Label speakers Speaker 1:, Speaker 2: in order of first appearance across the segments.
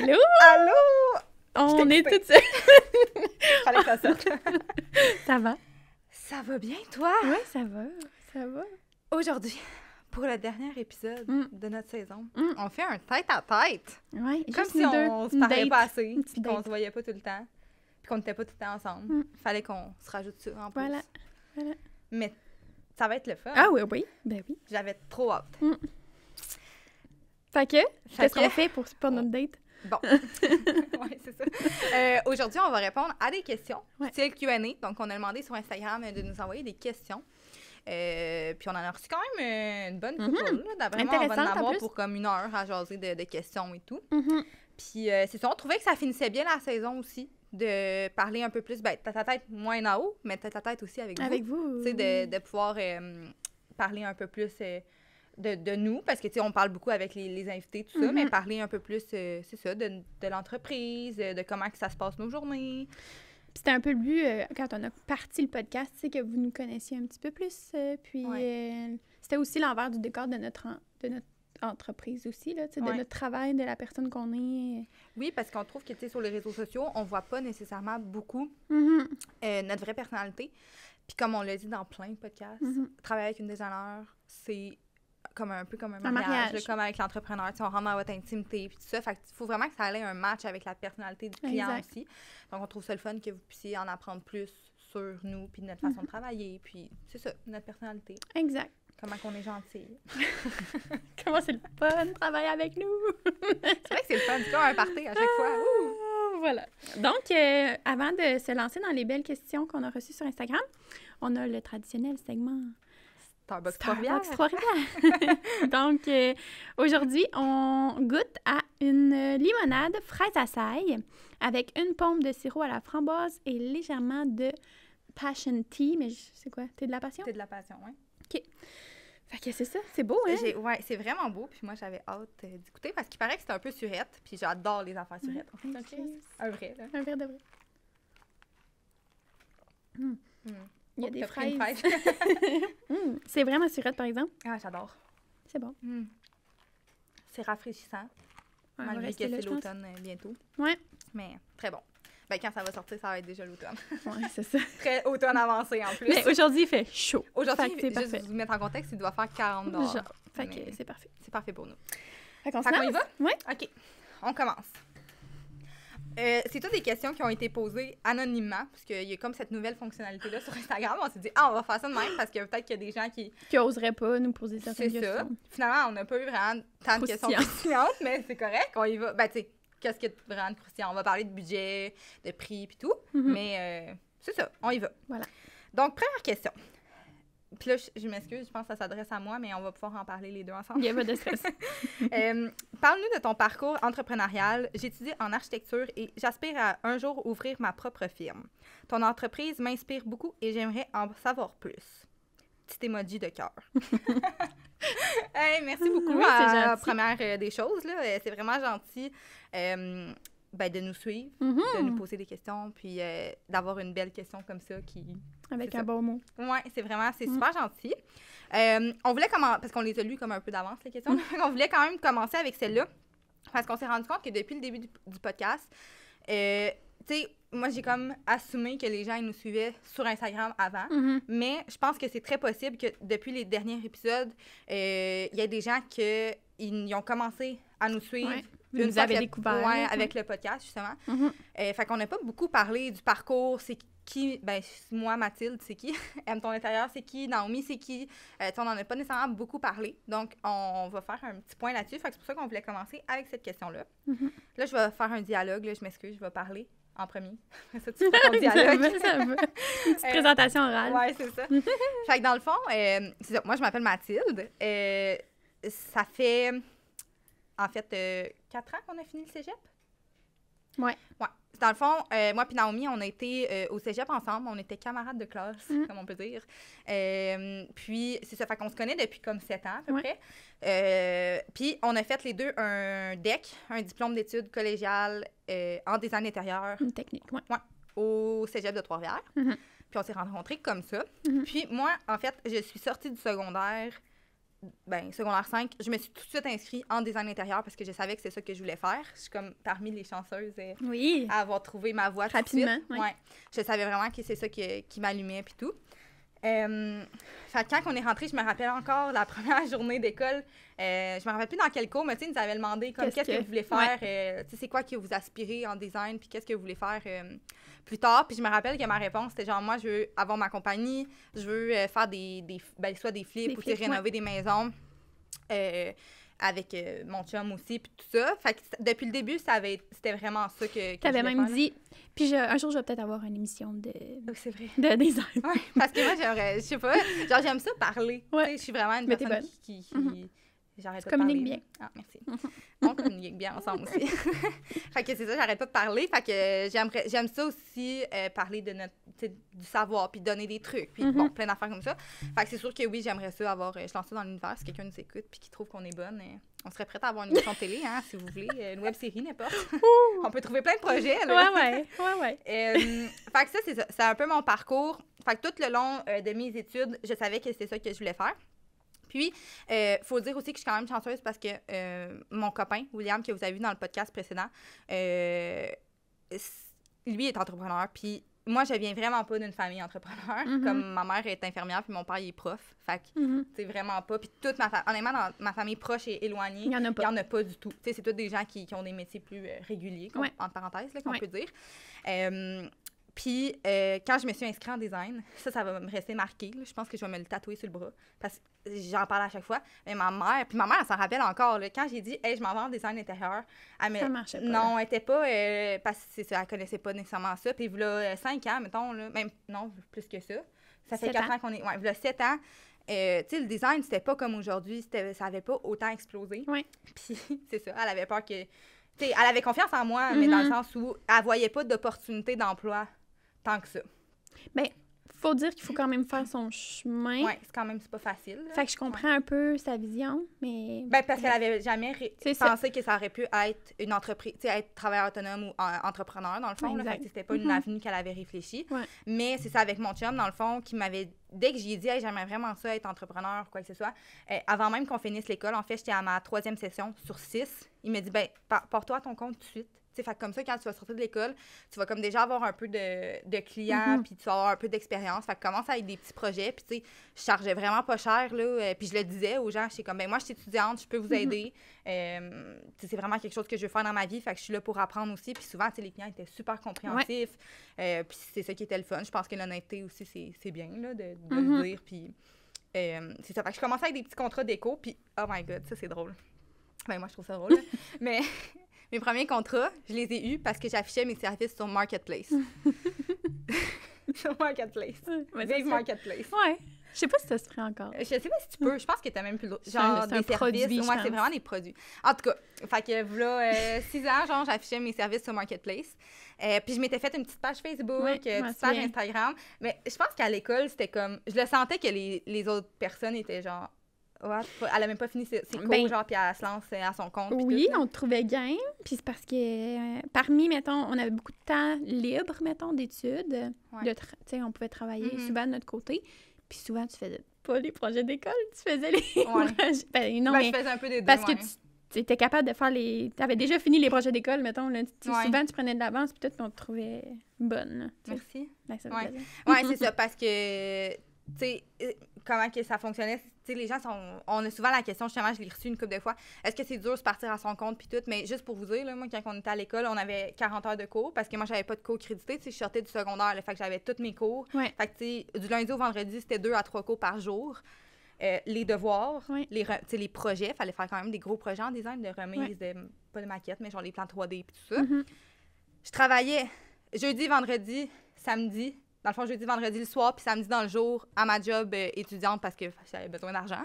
Speaker 1: Hello!
Speaker 2: Allô?
Speaker 1: On est toutes seules.
Speaker 2: Fallait que ça sorte.
Speaker 1: Ça va?
Speaker 2: Ça va bien, toi?
Speaker 1: Oui, ça va. Ça va.
Speaker 2: Aujourd'hui, pour le dernier épisode de notre saison,
Speaker 1: Mm.
Speaker 2: on fait un tête-à-tête.
Speaker 1: Oui,
Speaker 2: Comme
Speaker 1: juste
Speaker 2: si
Speaker 1: nous deux.
Speaker 2: on se
Speaker 1: Une
Speaker 2: parlait
Speaker 1: date.
Speaker 2: pas assez,
Speaker 1: Une petite
Speaker 2: puis qu'on
Speaker 1: date.
Speaker 2: se voyait pas tout le temps, puis qu'on n'était pas tout le temps ensemble.
Speaker 1: Mm.
Speaker 2: Fallait qu'on se rajoute ça en plus.
Speaker 1: Voilà.
Speaker 2: Mais ça va être le fun.
Speaker 1: Ah oui, oui. Ben oui.
Speaker 2: J'avais trop hâte.
Speaker 1: Fait que, qu'est-ce qu'on fait pour notre date?
Speaker 2: Bon. Oui, c'est ça. Aujourd'hui, on va répondre à des questions.
Speaker 1: Ouais.
Speaker 2: C'est le Q&A. Donc, on a demandé sur Instagram de nous envoyer des questions. Puis, on en a reçu quand même une bonne couple. Là. D'après moi, on va en
Speaker 1: Intéressante, en
Speaker 2: avoir
Speaker 1: plus.
Speaker 2: pour comme 1 heure à jaser de questions et tout.
Speaker 1: Mhm.
Speaker 2: Puis, c'est ça, on trouvait que ça finissait bien la saison aussi, de parler un peu plus, tête à tête moins en haut, mais tête à tête aussi avec vous.
Speaker 1: Avec vous.
Speaker 2: Tu sais, de pouvoir parler un peu plus de nous, parce que, tu sais, on parle beaucoup avec les invités, tout ça, mais parler un peu plus, c'est ça, de l'entreprise, de comment que ça se passe nos journées.
Speaker 1: Puis c'était un peu le but, quand on a parti le podcast, c'est que vous nous connaissiez un petit peu plus. Puis c'était aussi l'envers du décor de notre entreprise aussi, là, tu sais, de notre travail, de la personne qu'on est.
Speaker 2: Oui, parce qu'on trouve que, tu sais, sur les réseaux sociaux, on voit pas nécessairement beaucoup notre vraie personnalité. Puis comme on l'a dit dans plein de podcasts, travailler avec une designer, c'est un peu comme un mariage. Là, comme avec l'entrepreneur. Tu sais, on rentre dans votre intimité puis tout ça. Fait qu'il faut vraiment que ça ait un match avec la personnalité du client
Speaker 1: Exact.
Speaker 2: aussi. Donc, on trouve ça le fun que vous puissiez en apprendre plus sur nous puis notre façon de travailler. Puis, c'est ça, notre personnalité.
Speaker 1: Exact.
Speaker 2: Comment qu'on est gentil.
Speaker 1: Comment c'est le fun de travailler avec nous!
Speaker 2: C'est vrai que c'est le fun. C'est comme un party à chaque fois. Ouh!
Speaker 1: Voilà. Donc, avant de se lancer dans les belles questions qu'on a reçues sur Instagram, on a le traditionnel segment
Speaker 2: Starbucks Trois-Rivières.
Speaker 1: Trois-Rivières. Donc, aujourd'hui, on goûte à une limonade fraise à saille avec une pomme de sirop à la framboise et légèrement de passion tea. Mais c'est quoi? Thé de la passion?
Speaker 2: C'est de la passion, oui.
Speaker 1: OK. Fait que c'est ça. C'est beau, hein?
Speaker 2: Ouais, c'est vraiment beau. Puis moi, j'avais hâte d'écouter parce qu'il paraît que c'est un peu surette. Puis j'adore les affaires surettes.
Speaker 1: Ok.
Speaker 2: Un vrai, là.
Speaker 1: Un verre de vrai. Il y a des
Speaker 2: T'as pris une
Speaker 1: fraises.
Speaker 2: fraise.
Speaker 1: C'est vraiment surette, par exemple.
Speaker 2: Ah, j'adore.
Speaker 1: C'est bon.
Speaker 2: C'est rafraîchissant.
Speaker 1: Ouais, on va
Speaker 2: Malgré que
Speaker 1: rester là,
Speaker 2: c'est
Speaker 1: je pense.
Speaker 2: l'automne bientôt.
Speaker 1: Ouais.
Speaker 2: Mais très bon. Ben, quand ça va sortir, ça va être déjà l'automne.
Speaker 1: Ouais, c'est ça.
Speaker 2: Très automne avancé en plus.
Speaker 1: Mais aujourd'hui, il fait chaud.
Speaker 2: Aujourd'hui,
Speaker 1: Fait que c'est
Speaker 2: juste
Speaker 1: parfait.
Speaker 2: vous mettre en contexte, il doit faire 40 dehors.
Speaker 1: Genre. Fait que
Speaker 2: Mais
Speaker 1: c'est parfait.
Speaker 2: c'est parfait pour nous.
Speaker 1: Fait qu'on
Speaker 2: Fait qu'on y
Speaker 1: se
Speaker 2: va?
Speaker 1: lance? Oui.
Speaker 2: OK. On commence. C'est toutes des questions qui ont été posées anonymement, parce qu'il y a comme cette nouvelle fonctionnalité-là sur Instagram. On s'est dit, on va faire ça de même, parce que peut-être qu'il y a des gens qui...
Speaker 1: Qui oseraient pas nous poser certaines
Speaker 2: C'est ça.
Speaker 1: questions.
Speaker 2: Finalement, on n'a pas eu vraiment tant de questions croustillantes, mais c'est correct. On y va. Ben, tu sais, qu'est-ce qu'il y a de vraiment de croustillant? On va parler de budget, de prix, puis tout. Mais c'est ça, on y va.
Speaker 1: Voilà.
Speaker 2: Donc, première question. Puis là, je m'excuse, je pense que ça s'adresse à moi, mais on va pouvoir en parler les deux ensemble.
Speaker 1: Il y a pas de stress.
Speaker 2: Parle-nous de ton parcours entrepreneurial. J'étudie en architecture et j'aspire à un jour ouvrir ma propre firme. Ton entreprise m'inspire beaucoup et j'aimerais en savoir plus. Petit emoji de cœur. Hey, merci beaucoup.
Speaker 1: Oui, c'est gentil.
Speaker 2: Première des choses, là, c'est vraiment gentil de nous suivre, de nous poser des questions, puis d'avoir une belle question comme ça qui...
Speaker 1: Avec
Speaker 2: C'est
Speaker 1: un
Speaker 2: ça.
Speaker 1: bon mot.
Speaker 2: Oui, c'est super gentil. On voulait commencer, parce qu'on les a lus comme un peu d'avance, les questions, on voulait quand même commencer avec celle-là, parce qu'on s'est rendu compte que depuis le début du podcast, tu sais, moi, j'ai comme assumé que les gens ils nous suivaient sur Instagram avant, mais je pense que c'est très possible que depuis les derniers épisodes, il y a des gens qui ont commencé à nous suivre.
Speaker 1: Ouais. Vous
Speaker 2: Une
Speaker 1: nous
Speaker 2: fois
Speaker 1: avez
Speaker 2: que-
Speaker 1: découvert.
Speaker 2: ouais,
Speaker 1: là,
Speaker 2: avec le podcast, justement.
Speaker 1: Mhm.
Speaker 2: Fait qu'on n'a pas beaucoup parlé du parcours. C'est qui? Ben, moi, Mathilde, c'est qui? Aime ton intérieur, c'est qui? Naomi, c'est qui? On n'en a pas nécessairement beaucoup parlé. Donc, on va faire un petit point là-dessus. Fait que c'est pour ça qu'on voulait commencer avec cette question-là. Là, je vais faire un dialogue. Là, je m'excuse, je vais parler en premier. Ça, tu fais ton dialogue.
Speaker 1: Ça va. Une petite présentation orale.
Speaker 2: Ouais, c'est ça. Fait que dans le fond, c'est ça. Moi, je m'appelle Mathilde. Ça fait, en fait, 4 ans qu'on a fini le cégep.
Speaker 1: Ouais.
Speaker 2: Ouais. Dans le fond, moi et Naomi, on a été au cégep ensemble. On était camarades de classe, comme on peut dire. Puis, c'est ça. Fait qu'on se connaît depuis comme 7 ans, à peu près. Puis, on a fait les deux un DEC, un diplôme d'études collégiales en design intérieur.
Speaker 1: Une technique, ouais.
Speaker 2: Ouais, au cégep de Trois-Rivières. Puis on s'est rencontrés comme ça. Puis moi, en fait, je suis sortie du secondaire secondaire 5, je me suis tout de suite inscrite en design intérieur parce que je savais que c'est ça que je voulais faire. Je suis comme parmi les chanceuses à avoir trouvé ma voie
Speaker 1: rapidement.
Speaker 2: Tout de suite. Ouais. Je savais vraiment que c'est ça qui m'allumait puis tout. Fait que quand on est rentré, je me rappelle encore la première journée d'école. Je me rappelle plus dans quel cours, mais tu sais, ils nous avaient demandé comme qu'est-ce que vous voulez faire, tu sais, c'est quoi que vous aspirez en design, puis qu'est-ce que vous voulez faire plus tard. Puis je me rappelle que ma réponse c'était genre, moi, je veux avoir ma compagnie, je veux faire soit des flips ou rénover des maisons. Avec mon chum aussi, puis tout ça. Fait que depuis le début, c'était vraiment ça que
Speaker 1: t'avais même dit... Puis un jour, je vais peut-être avoir une émission de...
Speaker 2: Oui, c'est vrai.
Speaker 1: De design.
Speaker 2: Ouais, parce que moi, je sais pas, genre, j'aime ça parler. Ouais. Tu sais, je suis vraiment une personne qui j'arrête pas de parler.
Speaker 1: Communique bien.
Speaker 2: Ah, merci. On communique bien ensemble aussi. Fait que c'est ça, j'arrête pas de parler. Fait que j'aime ça aussi, parler de du savoir, puis donner des trucs, puis bon, plein d'affaires comme ça. Fait que c'est sûr que oui, j'aimerais ça avoir... je lance ça dans l'univers, si quelqu'un nous écoute, puis qui trouve qu'on est bonne. On serait prête à avoir une émission de télé, hein, si vous voulez, une web-série, n'importe. On peut trouver plein de projets, là.
Speaker 1: Ouais.
Speaker 2: Fait que ça, c'est ça. C'est un peu mon parcours. Fait que tout le long de mes études, je savais que c'était ça que je voulais faire. Puis, faut dire aussi que je suis quand même chanceuse parce que mon copain, William, que vous avez vu dans le podcast précédent, lui est entrepreneur. Puis, moi, je viens vraiment pas d'une famille entrepreneur. Comme ma mère est infirmière, puis mon père, il est prof. Fait que, c'est vraiment pas. Puis, toute honnêtement, dans ma famille proche et éloignée, il y en a pas du tout. Tu sais, c'est tous des gens qui ont des métiers plus réguliers, entre parenthèses, là, qu'on peut dire. Puis, quand je me suis inscrite en design, ça va me rester marqué. Là. Je pense que je vais me le tatouer sur le bras. Parce que j'en parle à chaque fois. Mais ma mère, elle s'en rappelle encore. Là, quand j'ai dit, hey, je m'en vais en design intérieur,
Speaker 1: ça marchait pas.
Speaker 2: Non, elle était pas. Parce que elle connaissait pas nécessairement ça. Puis, voilà, 5 ans, mettons, là, même, non, plus que ça. Ça fait 4 ans qu'on est. Ouais, voilà, 7 ans. Tu sais, le design, c'était pas comme aujourd'hui. Ça avait pas autant explosé.
Speaker 1: Oui.
Speaker 2: Puis, c'est ça. Elle avait peur que. Tu sais, elle avait confiance en moi, mais dans le sens où elle voyait pas d'opportunité d'emploi. Tant que ça.
Speaker 1: Bien, faut dire qu'il faut quand même faire son chemin.
Speaker 2: Oui, c'est pas facile. Là.
Speaker 1: Fait que je comprends un peu sa vision, mais...
Speaker 2: Ben, parce qu'elle avait jamais pensé que ça aurait pu être une entreprise, tu sais, être travailleur autonome ou entrepreneur, dans le fond. Là, fait que c'était pas une avenue qu'elle avait réfléchi. Ouais. Mais c'est ça avec mon chum, dans le fond, qui m'avait... Dès que j'y ai dit, hey, j'aimerais vraiment ça, être entrepreneur ou quoi que ce soit, avant même qu'on finisse l'école, en fait, j'étais à ma 3e session sur 6. Il m'a dit, ben, porte-toi à ton compte tout de suite. Fait comme ça, quand tu vas sortir de l'école, tu vas comme déjà avoir un peu de clients, puis tu vas avoir un peu d'expérience. Fait que commence avec des petits projets. Puis tu sais, je chargeais vraiment pas cher, là. Puis je le disais aux gens, j'étais comme, ben moi, je suis étudiante, je peux vous aider. C'est vraiment quelque chose que je veux faire dans ma vie. Fait que je suis là pour apprendre aussi. Puis souvent, tu sais, les clients étaient super compréhensifs. Puis c'est ça qui était le fun. Je pense que l'honnêteté aussi, c'est bien, là, de le dire. Puis c'est ça. Fait que je commençais avec des petits contrats d'éco. Puis, oh my God, ça, c'est drôle. Ben moi, je trouve ça drôle, là. Mais... Mes premiers contrats, je les ai eus parce que j'affichais mes services sur Marketplace. Sur Marketplace. Vive Marketplace.
Speaker 1: Ouais. Je sais pas si ça se ferait encore.
Speaker 2: Je sais pas si tu peux. Je pense que t'as même plus... Genre, des services. Ouais, c'est vraiment des produits. En tout cas, fait que voilà, 6 ans, genre, j'affichais mes services sur Marketplace. Puis je m'étais fait une petite page Facebook, une petite page Instagram. Mais je pense qu'à l'école, c'était comme... Je le sentais que les autres personnes étaient genre... Ouais, elle a même pas fini ses cours, genre, puis elle se lance à son compte.
Speaker 1: Oui, on te trouvait game, puis c'est parce que parmi, mettons, on avait beaucoup de temps libre, mettons, d'études. Tu sais, on pouvait travailler souvent de notre côté, puis souvent, tu faisais pas les projets d'école, tu faisais les projets... Ben, non, mais
Speaker 2: je faisais un peu des deux,
Speaker 1: parce que tu étais capable de faire les... Tu avais déjà fini les projets d'école, mettons, là. Souvent, tu prenais de l'avance, puis on te trouvait bonne. Là,
Speaker 2: merci.
Speaker 1: Ben, ça me plaisait.
Speaker 2: Ouais, c'est ça, parce que... Tu sais, comment que ça fonctionnait, tu sais, les gens on a souvent la question, justement, je l'ai reçue une couple de fois, est-ce que c'est dur de se partir à son compte puis tout, mais juste pour vous dire, là, moi, quand on était à l'école, on avait 40 heures de cours, parce que moi, j'avais pas de cours crédités, tu sais, je sortais du secondaire, là, fait que j'avais tous mes cours, fait que, tu sais, du lundi au vendredi, c'était 2 à 3 cours par jour. Les devoirs, les projets, fallait faire quand même des gros projets en design, de remise, pas de maquettes, mais genre les plans 3D puis tout ça. Je travaillais jeudi, vendredi, samedi, dans le fond, jeudi, vendredi le soir, puis samedi dans le jour, à ma job étudiante parce que j'avais besoin d'argent.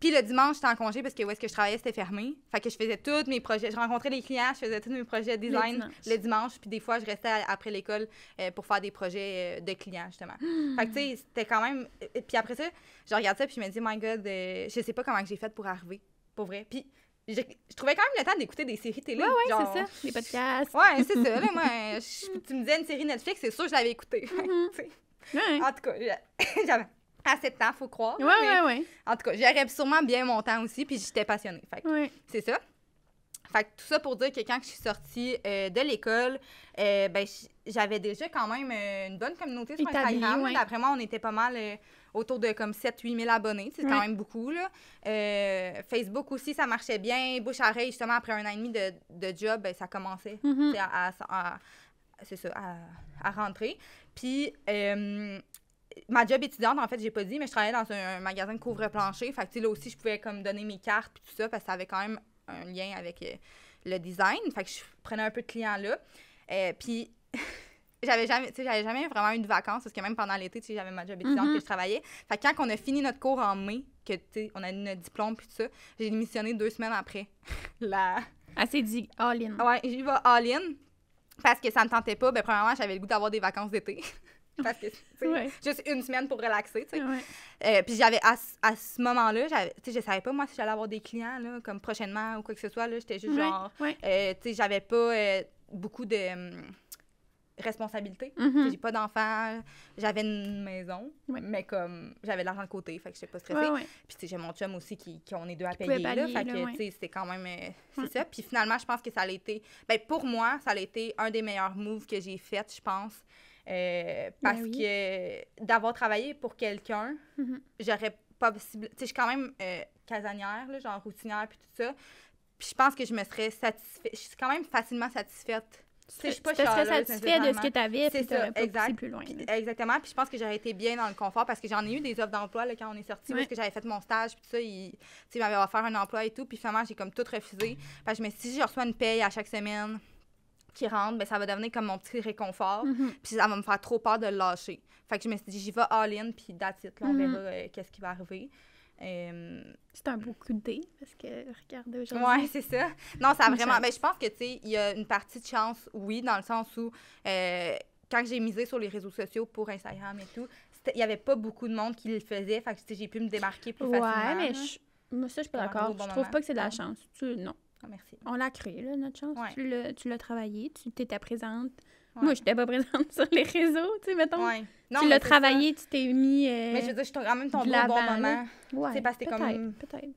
Speaker 2: Puis le dimanche, j'étais en congé parce que où est-ce que je travaillais, c'était fermé. Fait que je faisais tous mes projets. Je rencontrais les clients, je faisais tous mes projets de design le dimanche. Puis des fois, je restais après l'école pour faire des projets de clients, justement. Fait que, tu sais, c'était quand même... Puis après ça, je regarde ça, puis je me dis, my God, je sais pas comment j'ai fait pour arriver, pour vrai. Puis je trouvais quand même le temps d'écouter des séries télé.
Speaker 1: Ouais, genre... c'est ça. Des podcasts.
Speaker 2: Ouais, c'est ça. Là, moi, tu me disais une série Netflix, c'est sûr que je l'avais écoutée. En tout cas, à 7 ans, faut croire.
Speaker 1: Ouais.
Speaker 2: En tout cas, j'aurais sûrement bien mon temps aussi, puis j'étais passionnée. Fait que c'est ça. Fait que tout ça pour dire que quand je suis sortie de l'école, ben, j'avais déjà quand même une bonne communauté sur Instagram. Ouais. D'après moi, on était pas mal autour de comme 7-8 000 abonnés. C'est quand même beaucoup, là. Facebook aussi, ça marchait bien. Bouche à oreille, justement, après 1 an et demi de job, ben, ça commençait à rentrer. Puis, ma job étudiante, en fait, j'ai pas dit, mais je travaillais dans un magasin de couvre-plancher. Fait que là aussi, je pouvais comme donner mes cartes puis tout ça, parce que ça avait quand même un lien avec le design. Fait que je prenais un peu de clients là. Puis j'avais jamais vraiment eu de vacances, parce que même pendant l'été, j'avais ma job étudiante que je travaillais. Fait que quand on a fini notre cours en mai, que on a eu notre diplôme puis tout ça, j'ai démissionné 2 semaines après.
Speaker 1: Elle s'est dit all-in.
Speaker 2: Ouais, j'y vais all-in, parce que ça me tentait pas. Ben, premièrement, j'avais le goût d'avoir des vacances d'été. Parce que, juste 1 semaine pour relaxer, tu sais. Puis j'avais, à ce moment-là, je savais pas, moi, si j'allais avoir des clients, là, comme prochainement ou quoi que ce soit, là. J'étais juste genre, tu sais, j'avais pas beaucoup de responsabilités. J'ai pas d'enfants, j'avais une maison, mais comme, j'avais de l'argent de côté, fait que j'étais pas stressée. Puis, tu sais, j'ai mon chum aussi qu'on est 2 à payer, là. Fait que, tu sais, c'était quand même, c'est ça. Puis finalement, je pense que ça a été, ben, pour moi, ça a été un des meilleurs moves que j'ai fait, je pense. Parce que d'avoir travaillé pour quelqu'un, j'aurais pas possible. Tu sais, je suis quand même casanière, là, genre routinière, puis tout ça. Puis je pense que je me serais satisfaite. Je suis quand même facilement satisfaite.
Speaker 1: Tu serais satisfaite de ce que tu avais, puis tu n'aurais pas poussé plus loin.
Speaker 2: Exactement. Puis je pense que j'aurais été bien dans le confort, parce que j'en ai eu des offres d'emploi là, quand on est sortis, parce que j'avais fait mon stage, puis tout ça. Ils m'avaient offert un emploi et tout. Puis finalement, j'ai comme tout refusé. Parce que je me suis dit, si je reçois une paye à chaque semaine qui rentre, ben ça va devenir comme mon petit réconfort, puis ça va me faire trop peur de le lâcher. Fait que je me suis dit, j'y vais all-in, puis that's it, là, on verra qu'est-ce qui va arriver.
Speaker 1: C'est un beau coup de dé, parce que, regardez aujourd'hui.
Speaker 2: Ouais, c'est ça. Non, ça a vraiment... Ben, je pense que, tu sais, il y a une partie de chance, oui, dans le sens où, quand j'ai misé sur les réseaux sociaux pour Instagram et tout, il y avait pas beaucoup de monde qui le faisait, fait que, j'ai pu me démarquer plus facilement.
Speaker 1: Ouais, mais moi, ça, je suis pas d'accord. Je trouve pas que c'est de la chance. Non.
Speaker 2: Merci.
Speaker 1: On l'a créé, là, notre chance.
Speaker 2: Ouais.
Speaker 1: Tu l'as travaillé, tu t'étais présente. Moi, je n'étais pas présente sur les réseaux, tu sais, mettons. Non, tu l'as travaillé, tu t'es mis.
Speaker 2: Mais je veux dire, je suis quand même tombée au bon moment.
Speaker 1: Ouais,
Speaker 2: parce que
Speaker 1: peut-être.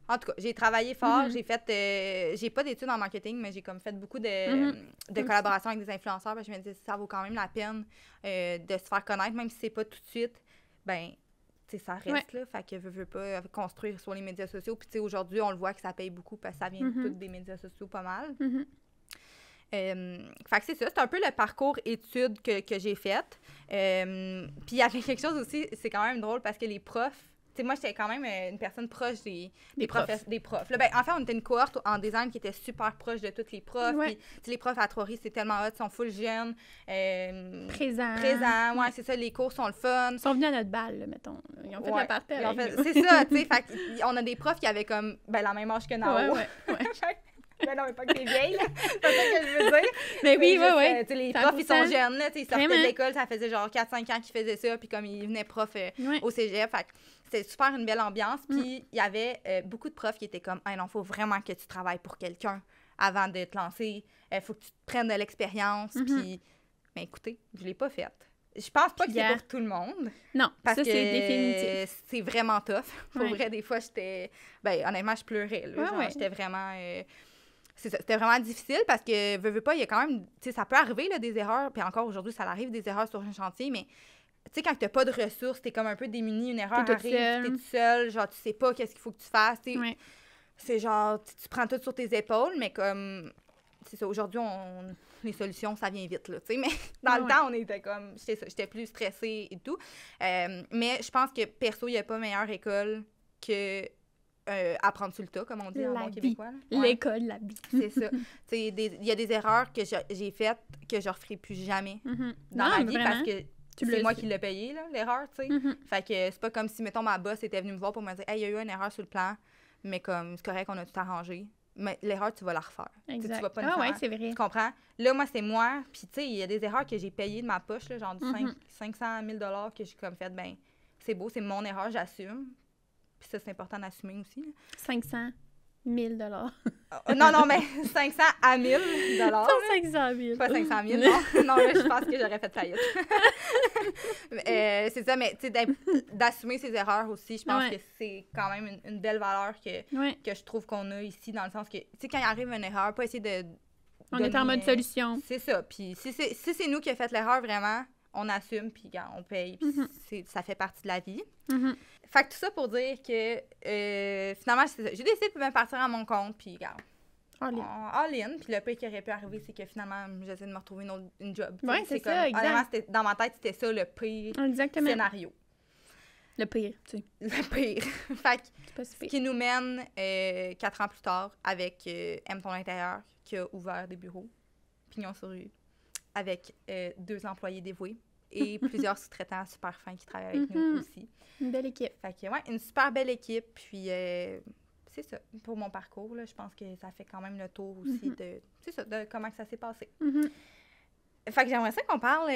Speaker 2: En tout cas, j'ai travaillé fort, j'ai fait... j'ai pas d'études en marketing, mais j'ai comme fait beaucoup de collaborations avec des influenceurs. Je me dis, ça vaut quand même la peine de se faire connaître, même si c'est pas tout de suite. Ben, tu sais, ça reste, là. Fait que veux pas construire sur les médias sociaux. Puis, tu sais, aujourd'hui, on le voit que ça paye beaucoup, parce que ça vient toutes des médias sociaux pas mal. Fait que c'est ça, c'est un peu le parcours études que j'ai fait. Puis il y avait quelque chose aussi, c'est quand même drôle, parce que les profs, tu sais, moi, j'étais quand même une personne proche des profs. Là, ben, en fait, on était une cohorte en design qui était super proche de tous les profs. Puis, les profs à Trois-Rivières, c'est tellement hot, ils sont full jeunes. Présents, ouais, c'est ça, les cours sont le fun.
Speaker 1: Ils sont venus à notre bal, là, mettons. Ils ont fait le parterre.
Speaker 2: C'est ça, tu sais, on a des profs qui avaient comme, ben, la même âge que Nao. Ben non, mais pas que t'es vieille, là. C'est pas ça que je veux dire.
Speaker 1: Mais oui.
Speaker 2: Tu sais, les profs, ils sont jeunes, là. Ils sortaient de l'école, ça faisait genre 4-5 ans qu'ils faisaient ça, puis comme ils venaient profs au cégep. Fait que c'était super une belle ambiance. Puis il y avait beaucoup de profs qui étaient comme, hey, non, faut vraiment que tu travailles pour quelqu'un avant de te lancer. Faut que tu te prennes de l'expérience. Puis, mais écoutez, je l'ai pas faite. Je pense pas que c'est pour tout le monde.
Speaker 1: Non,
Speaker 2: parce
Speaker 1: ça,
Speaker 2: que
Speaker 1: c'est définitif.
Speaker 2: C'est vraiment tough. Pour vrai, des fois, j'étais... Ben, honnêtement, je pleurais, là. Genre, j'étais vraiment... C'est ça, c'était vraiment difficile, parce que, veux pas, il y a quand même... Tu sais, ça peut arriver, là, des erreurs. Puis encore aujourd'hui, ça arrive, des erreurs sur un chantier, mais... Tu sais, quand t'as pas de ressources, t'es comme un peu démuni, une erreur arrive, t'es toute seule, genre, tu sais pas qu'est-ce qu'il faut que tu fasses, c'est genre, tu prends tout sur tes épaules, mais comme... C'est ça, aujourd'hui, les solutions, ça vient vite, là, tu sais, mais dans le temps, on était comme... J'étais plus stressée et tout. Mais je pense que, perso, il n'y a pas meilleure école que... apprendre sur le tas, comme on dit en bon québécois.
Speaker 1: L'école, la vie.
Speaker 2: C'est ça. Il y a des erreurs que j'ai faites que je ne referai plus jamais dans ma vie, parce que c'est moi qui l'ai payé, l'erreur, tu sais. Fait que c'est pas comme si, mettons, ma boss était venue me voir pour me dire « Hey, il y a eu une erreur sur le plan, mais comme c'est correct, on a tout arrangé. » Mais l'erreur, tu vas la refaire.
Speaker 1: Exact.
Speaker 2: Tu vas pas le faire.
Speaker 1: C'est vrai.
Speaker 2: Tu comprends? Là, moi, c'est moi. Puis, tu sais, il y a des erreurs que j'ai payées de ma poche, là, genre 500 000 $ que j'ai comme fait, ben c'est beau, c'est mon erreur, j'assume. Puis ça, c'est important d'assumer aussi. Là.
Speaker 1: 500 1000
Speaker 2: Non, mais 500 à 1000
Speaker 1: Pas 500 000.
Speaker 2: Pas 500 000, non. Non, là, je pense que j'aurais fait faillite. C'est ça, mais tu sais, d'assumer ses erreurs aussi, je pense que c'est quand même une belle valeur que je trouve qu'on a ici, dans le sens que, tu sais, quand il arrive une erreur, pas essayer de...
Speaker 1: On est en mode solution.
Speaker 2: C'est ça. Puis si c'est nous qui avons fait l'erreur, vraiment, on assume, puis on paye, puis ça fait partie de la vie. Fait que tout ça pour dire que, finalement, c'est ça. J'ai décidé de me partir à mon compte, puis regarde. All-in. Puis le pire qui aurait pu arriver, c'est que finalement, j'essaie de me retrouver une job.
Speaker 1: Oui, c'est ça, exact.
Speaker 2: Honnêtement, dans ma tête, c'était ça le pire scénario.
Speaker 1: Le pire, tu sais.
Speaker 2: Le pire. Fait que, ce qui nous mène 4 ans plus tard avec Aime ton intérieur, qui a ouvert des bureaux, pignon sur rue, avec 2 employés dévoués et plusieurs sous-traitants super fins qui travaillent avec nous aussi.
Speaker 1: Une belle équipe.
Speaker 2: Fait que, ouais, une super belle équipe. Puis, c'est ça. Pour mon parcours, là, je pense que ça fait quand même le tour aussi de comment que ça s'est passé. Fait que j'aimerais ça qu'on parle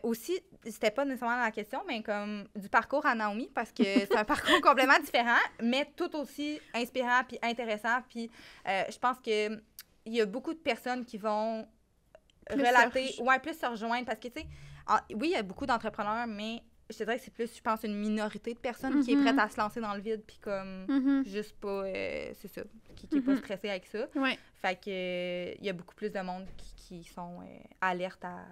Speaker 2: aussi, c'était pas nécessairement la question, mais comme du parcours à Naomi, parce que c'est un parcours complètement différent, mais tout aussi inspirant puis intéressant. Puis, je pense que il y a beaucoup de personnes qui vont relater, plus se rejoindre, parce que, tu sais, oui, il y a beaucoup d'entrepreneurs, mais je te dirais que c'est plus, je pense, une minorité de personnes qui est prête à se lancer dans le vide, puis comme, juste pas, c'est ça, qui est pas stressée avec ça.
Speaker 1: Ouais.
Speaker 2: Fait que, il y a beaucoup plus de monde qui sont alertes à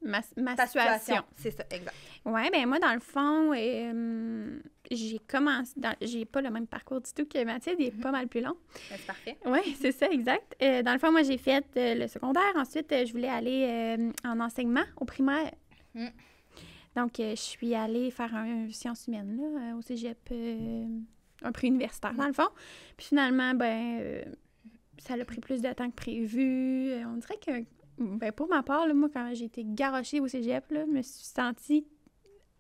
Speaker 1: ma situation.
Speaker 2: C'est ça, exact.
Speaker 1: Ouais, ben moi, dans le fond, j'ai commencé, j'ai pas le même parcours du tout que Mathilde, il est pas mal plus long.
Speaker 2: C'est parfait.
Speaker 1: Oui, c'est ça, exact. Dans le fond, moi, j'ai fait le secondaire. Ensuite, je voulais aller en enseignement au primaire. Donc, je suis allée faire un sciences humaines là, au cégep, un prix universitaire, dans le fond. Puis finalement, ça a pris plus de temps que prévu. On dirait que, pour ma part, là, moi, quand j'ai été garochée au cégep, là, je me suis sentie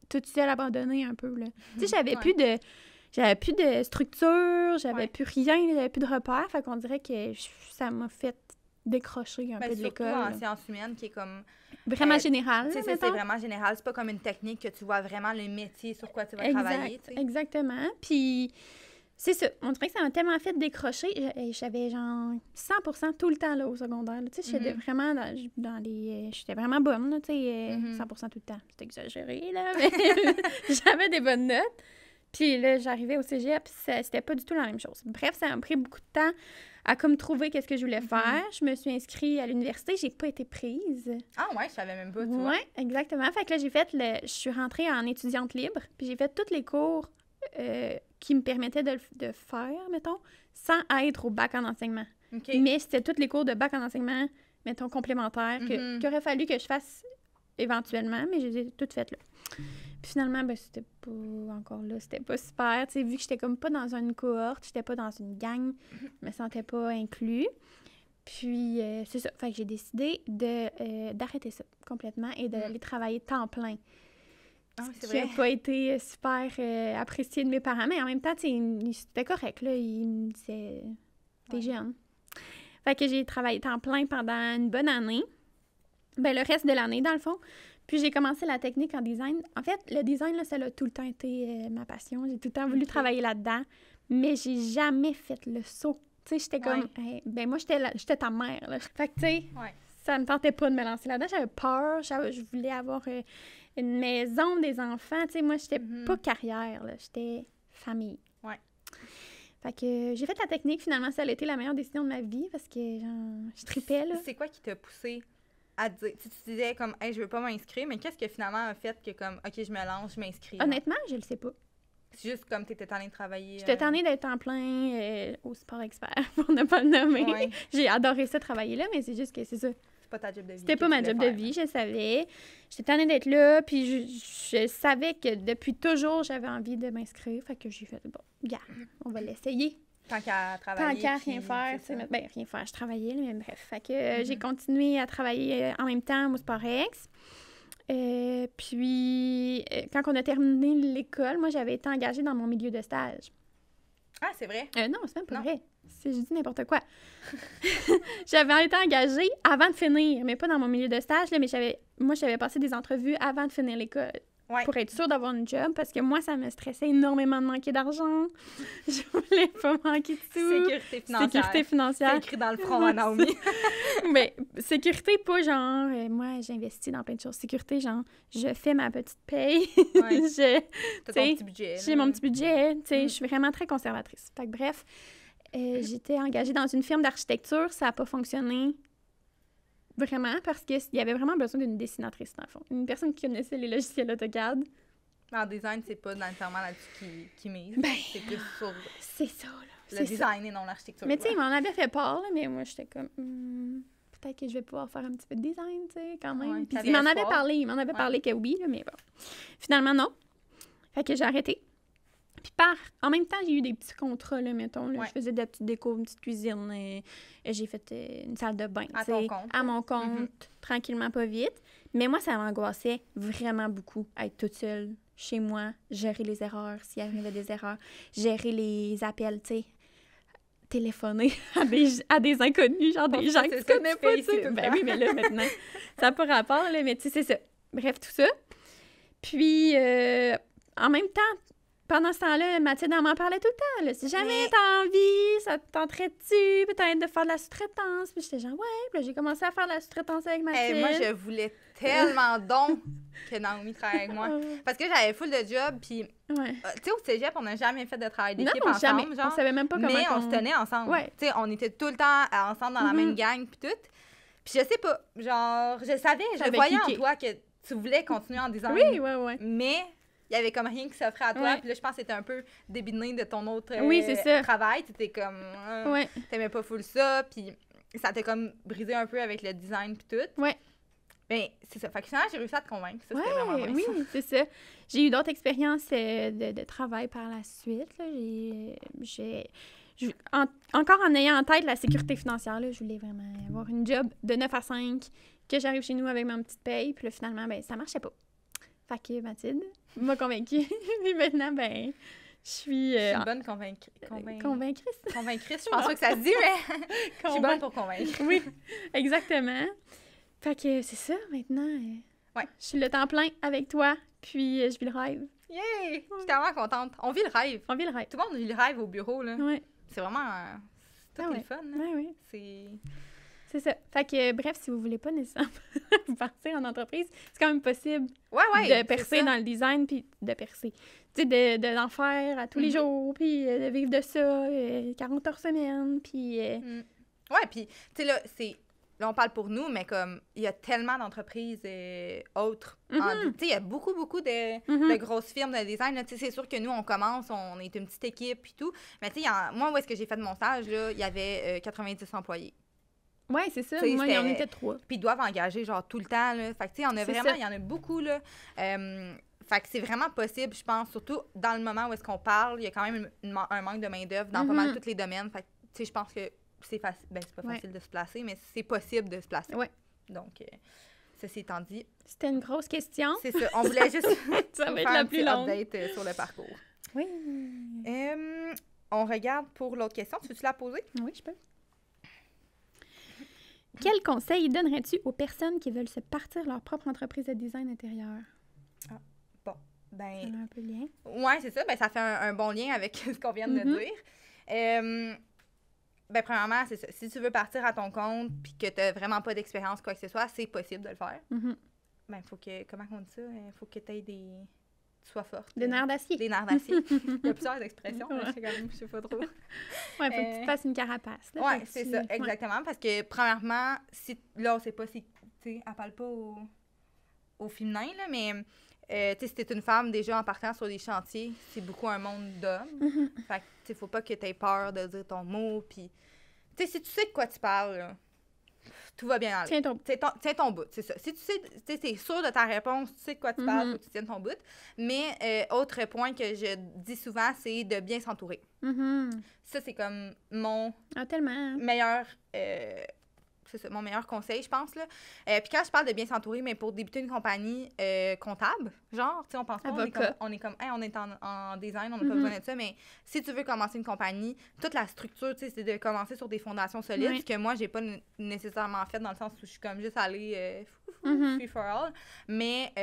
Speaker 1: toute seule, abandonnée un peu. Tu sais, j'avais plus de structure, j'avais plus rien, j'avais plus de repères. Fait qu'on dirait que ça m'a fait décrocher un peu de l'école.
Speaker 2: Surtout en sciences humaines, qui est comme...
Speaker 1: Vraiment général.
Speaker 2: C'est vraiment général. C'est pas comme une technique que tu vois vraiment le métier sur quoi tu vas travailler. T'sais.
Speaker 1: Exactement. Puis, c'est ça. On dirait que ça m'a tellement fait décrocher. J'avais genre 100% tout le temps là, au secondaire. Tu sais, j'étais vraiment dans les... j'étais vraiment bonne, là, tu sais, 100% tout le temps. C'est exagéré, là, mais j'avais des bonnes notes. Puis là, j'arrivais au cégep, puis c'était pas du tout la même chose. Bref, ça m'a pris beaucoup de temps à comme trouver qu'est-ce que je voulais faire. Je me suis inscrite à l'université, j'ai pas été prise.
Speaker 2: Ah ouais, je savais même pas, tu vois.
Speaker 1: Ouais, exactement. Fait que là, je suis rentrée en étudiante libre, puis j'ai fait tous les cours qui me permettaient de faire, mettons, sans être au bac en enseignement.
Speaker 2: Okay.
Speaker 1: Mais c'était tous les cours de bac en enseignement, mettons, complémentaires, qu'il aurait fallu que je fasse éventuellement, mais je les ai toutes faites là. Puis finalement, c'était pas encore là, c'était pas super. Tu sais, vu que j'étais comme pas dans une cohorte, j'étais pas dans une gang, je me sentais pas inclus. Puis, c'est ça. Fait que j'ai décidé d'arrêter ça complètement et d'aller travailler temps plein.
Speaker 2: Ah, c'est
Speaker 1: vrai. Qui n'a pas été super apprécié de mes parents, mais en même temps, c'était correct, là. Ils me disaient, t'es jeune. Fait que j'ai travaillé temps plein pendant une bonne année. Le reste de l'année, dans le fond. Puis j'ai commencé la technique en design. En fait, le design, là, ça a tout le temps été ma passion. J'ai tout le temps voulu travailler là-dedans, mais j'ai jamais fait le saut. Tu sais, j'étais comme... Hey, moi, j'étais ta mère, là. Fait que, tu sais, ça me tentait pas de me lancer là-dedans. J'avais peur. Je voulais avoir une maison, des enfants. Tu sais, moi, j'étais pas carrière, là. J'étais famille.
Speaker 2: Ouais.
Speaker 1: Fait que j'ai fait la technique. Finalement, ça a été la meilleure décision de ma vie parce que, je tripais, là.
Speaker 2: C'est quoi qui t'a poussé à dire, tu disais comme, hey, je veux pas m'inscrire, mais qu'est-ce que finalement a fait que comme, OK, je me lance, je m'inscris?
Speaker 1: Honnêtement, je le sais pas.
Speaker 2: C'est juste comme t'étais tannée de travailler.
Speaker 1: J'étais tannée d'être en plein au sport expert, pour ne pas le nommer. Ouais. J'ai adoré ça, travailler là, mais c'est juste que c'est ça.
Speaker 2: C'est pas ta job de vie.
Speaker 1: C'était pas ma job de vie, je savais. J'étais tannée d'être là, puis je savais que depuis toujours, j'avais envie de m'inscrire. Fait que j'ai fait, bon, on va l'essayer.
Speaker 2: Tant qu'à travailler.
Speaker 1: Tant qu'à rien faire. Rien faire. Je travaillais, mais bref. Fait que j'ai continué à travailler en même temps au Sport-Ex. Puis, quand on a terminé l'école, moi, j'avais été engagée dans mon milieu de stage.
Speaker 2: Ah, c'est vrai?
Speaker 1: Non, c'est même pas vrai. Je dis n'importe quoi. J'avais été engagée avant de finir, mais pas dans mon milieu de stage, là, mais j'avais passé des entrevues avant de finir l'école.
Speaker 2: Ouais.
Speaker 1: pour être sûre d'avoir une job, parce que moi, ça me stressait énormément de manquer d'argent. Je voulais pas manquer de sous.
Speaker 2: Sécurité financière.
Speaker 1: Sécurité financière.
Speaker 2: C'est écrit dans le front à Naomi.
Speaker 1: Mais sécurité, pas genre, moi, j'investis dans plein de choses. Sécurité, genre, je fais ma petite paye.
Speaker 2: Ouais. T'as ton
Speaker 1: t'sais,
Speaker 2: petit budget.
Speaker 1: j'ai mon petit budget. Tu sais, je suis vraiment très conservatrice. Fait que bref, j'étais engagée dans une firme d'architecture. Ça n'a pas fonctionné. Vraiment, parce qu'il y avait vraiment besoin d'une dessinatrice, dans le fond. Une personne qui connaissait les logiciels AutoCAD.
Speaker 2: En design, c'est pas nécessairement là-dessus qui mise.
Speaker 1: Ben,
Speaker 2: c'est plus sur
Speaker 1: c'est ça, là.
Speaker 2: le
Speaker 1: C'est
Speaker 2: design et non l'architecture.
Speaker 1: Mais tu sais, il m'en avait fait part, là, mais moi, j'étais comme... peut-être que je vais pouvoir faire un petit peu de design, tu sais, quand même.
Speaker 2: Ouais,
Speaker 1: Puis
Speaker 2: t'avais
Speaker 1: il m'en avait
Speaker 2: espoir.
Speaker 1: parlé, parlé que oui, là, mais bon. Finalement, non. Fait que j'ai arrêté. Puis en même temps, j'ai eu des petits contrats, là, mettons. Là,
Speaker 2: Ouais.
Speaker 1: Je faisais de la petite déco, une petite cuisine. Et j'ai fait une salle de bain,
Speaker 2: À
Speaker 1: tu
Speaker 2: ton
Speaker 1: sais,
Speaker 2: compte.
Speaker 1: à mon compte, tranquillement, pas vite. Mais moi, ça m'angoissait vraiment beaucoup, être toute seule chez moi, gérer les erreurs, s'il arrivait des erreurs, gérer les appels, tu sais, téléphoner à des inconnus, genre des gens que tu connais pas, tu sais. Ben oui, mais là, maintenant, ça n'a pas rapport, là, mais tu sais, c'est ça. Bref, tout ça. Puis, en même temps, pendant ce temps-là, Mathilde, elle m'en parlait tout le temps, là. Si jamais t'as envie, ça te tenterait-tu peut-être de faire de la sous-traitance? Puis j'étais genre, ouais. Puis là, j'ai commencé à faire de la sous-traitance avec Mathilde.
Speaker 2: Moi, je voulais tellement donc que Naomi travaille avec moi. Parce que j'avais full de job, puis...
Speaker 1: Ouais.
Speaker 2: Tu sais, au cégep, on n'a jamais fait de travail d'équipe
Speaker 1: Non,
Speaker 2: ensemble,
Speaker 1: jamais.
Speaker 2: genre.
Speaker 1: On savait même pas comment
Speaker 2: mais on se tenait ensemble.
Speaker 1: Ouais.
Speaker 2: Tu sais, on était tout le temps ensemble dans la même gang, puis tout. Puis je sais pas, genre, je savais, je voyais en toi que tu voulais continuer en design.
Speaker 1: Oui, ouais.
Speaker 2: Mais il y avait comme rien qui s'offrait à toi.
Speaker 1: Ouais.
Speaker 2: Puis là, je pense que c'était un peu débiné de ton autre
Speaker 1: Oui, c'est ça.
Speaker 2: travail. Tu étais comme...
Speaker 1: Ouais.
Speaker 2: T'aimais pas full ça, puis ça t'a comme brisé un peu avec le design puis tout.
Speaker 1: Ouais.
Speaker 2: Ben, c'est ça. Fait que finalement, j'ai réussi à te convaincre. Ça, c'était vraiment
Speaker 1: Ouais,
Speaker 2: bien.
Speaker 1: oui, c'est ça. J'ai eu d'autres expériences de travail par la suite. Là. Encore en ayant en tête la sécurité financière, là, je voulais vraiment avoir une job de 9 à 5, que j'arrive chez nous avec ma petite paye. Puis là, finalement, ben, ça marchait pas. Fait que Mathilde m'a convaincue. Puis maintenant, ben, je suis...
Speaker 2: Je suis une bonne convainctrice.
Speaker 1: Convainctrice.
Speaker 2: Je pense pas que ça se dit, mais je suis bonne pour convaincre.
Speaker 1: Oui, exactement. Fait que c'est ça, maintenant.
Speaker 2: Ouais.
Speaker 1: Je suis le temps plein avec toi, puis je vis le rêve.
Speaker 2: Yay! Je suis tellement contente. On vit le rêve.
Speaker 1: On vit le rêve.
Speaker 2: Tout le monde vit le rêve au bureau, là.
Speaker 1: Ouais.
Speaker 2: C'est vraiment... tout
Speaker 1: Ah
Speaker 2: est
Speaker 1: ouais.
Speaker 2: le fun, là.
Speaker 1: Ouais, oui.
Speaker 2: C'est...
Speaker 1: ça. Fait que, bref, si vous voulez pas nécessairement vous partir en entreprise, c'est quand même possible
Speaker 2: Ouais,
Speaker 1: de percer dans le design, puis de percer. Tu sais, d'en faire à tous les jours, puis de vivre de ça, 40 heures semaine, puis...
Speaker 2: Ouais, puis, tu sais, là, Là, on parle pour nous, mais comme, il y a tellement d'entreprises autres. Tu sais, il y a beaucoup de grosses firmes de design. Tu sais, c'est sûr que nous, on commence, on est une petite équipe et tout. Mais tu sais, moi, où est-ce que j'ai fait mon stage, là, il y avait 90 employés.
Speaker 1: Ouais, c'est ça.
Speaker 2: T'sais,
Speaker 1: Moi, il y en était 3.
Speaker 2: Puis ils doivent engager, genre, tout le temps, là. Fait que, tu sais, il y en a beaucoup, là. Fait que c'est vraiment possible, je pense, surtout dans le moment où est-ce qu'on parle, il y a quand même un manque de main-d'œuvre dans pas mal tous les domaines. Fait que, tu sais, je pense que c'est facile. Ben, c'est pas facile de se placer, mais c'est possible de se placer.
Speaker 1: Ouais.
Speaker 2: Donc, ceci étant dit.
Speaker 1: C'était une grosse question.
Speaker 2: C'est ça. On voulait juste
Speaker 1: ça va être
Speaker 2: faire
Speaker 1: la
Speaker 2: un
Speaker 1: plus
Speaker 2: petit
Speaker 1: longue.
Speaker 2: update sur le parcours.
Speaker 1: Oui.
Speaker 2: On regarde pour l'autre question. Tu veux-tu la poser?
Speaker 1: Oui, je peux. Quel conseil donnerais-tu aux personnes qui veulent se partir leur propre entreprise de design intérieur?
Speaker 2: Ah, bon. Ben.
Speaker 1: Ça a un peu de lien.
Speaker 2: Ouais, c'est ça. Ben, ça fait un bon lien avec ce qu'on vient de dire. Ben, premièrement, c'est ça. Si tu veux partir à ton compte puis que tu n'as vraiment pas d'expérience, quoi que ce soit, c'est possible de le faire. Ben, faut que. Comment on dit ça? Faut que tu aies des. Tu sois forte.
Speaker 1: Des nerfs d'acier.
Speaker 2: Des nerfs d'acier. Il y a plusieurs expressions, là, je sais pas trop.
Speaker 1: Ouais, faut que tu te fasses une carapace. Là,
Speaker 2: ouais, c'est ça, exactement. Parce que, premièrement, là, on sait pas si. Tu sais, elle parle pas au féminin, là, mais. Tu sais, si t'es une femme, déjà, en partant sur des chantiers, c'est beaucoup un monde d'hommes. Fait que, tu sais, faut pas que t'aies peur de dire ton mot, puis... Tu sais, si tu sais de quoi tu parles, là, tout va bien aller. Tiens ton bout, c'est ça. Si tu sais, tu sais, t'es sûr de ta réponse, tu sais de quoi tu parles, faut que tu tiennes ton bout. Mais, autre point que je dis souvent, c'est de bien s'entourer. Ça, c'est comme mon meilleur... c'est ça, mon meilleur conseil, je pense, là. Puis quand je parle de bien s'entourer, mais pour débuter une compagnie comptable, genre, tu sais, on pense pas, on est comme, hey, on est en design, on n'a pas besoin de ça, mais si tu veux commencer une compagnie, toute la structure, tu sais, c'est de commencer sur des fondations solides, ce que moi, j'ai pas nécessairement fait, dans le sens où je suis comme juste allée free for all. Mais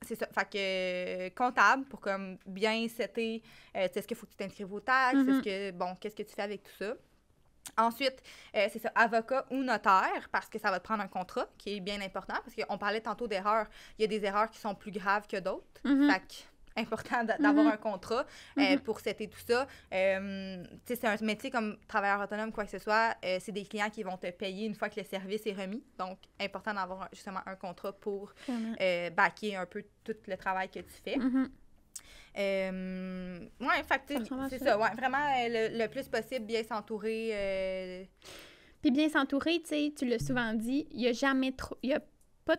Speaker 2: c'est ça. Fait que comptable pour comme bien setter, est-ce qu'il faut que tu t'inscrives aux taxes, est-ce que, bon, qu'est-ce que tu fais avec tout ça. Ensuite, c'est ça, avocat ou notaire, parce que ça va te prendre un contrat, qui est bien important, parce qu'on parlait tantôt d'erreurs. Il y a des erreurs qui sont plus graves que d'autres. Fait que, important d'avoir un contrat pour setter tout ça. Tu sais, c'est un métier comme travailleur autonome, quoi que ce soit. C'est des clients qui vont te payer une fois que le service est remis. Donc, important d'avoir justement un contrat pour backer un peu tout le travail que tu fais. Ouais, fait que c'est ça, ouais, vraiment le plus possible, bien s'entourer.
Speaker 1: Puis bien s'entourer, tu sais, tu l'as souvent dit, il y a jamais trop, il y a pas,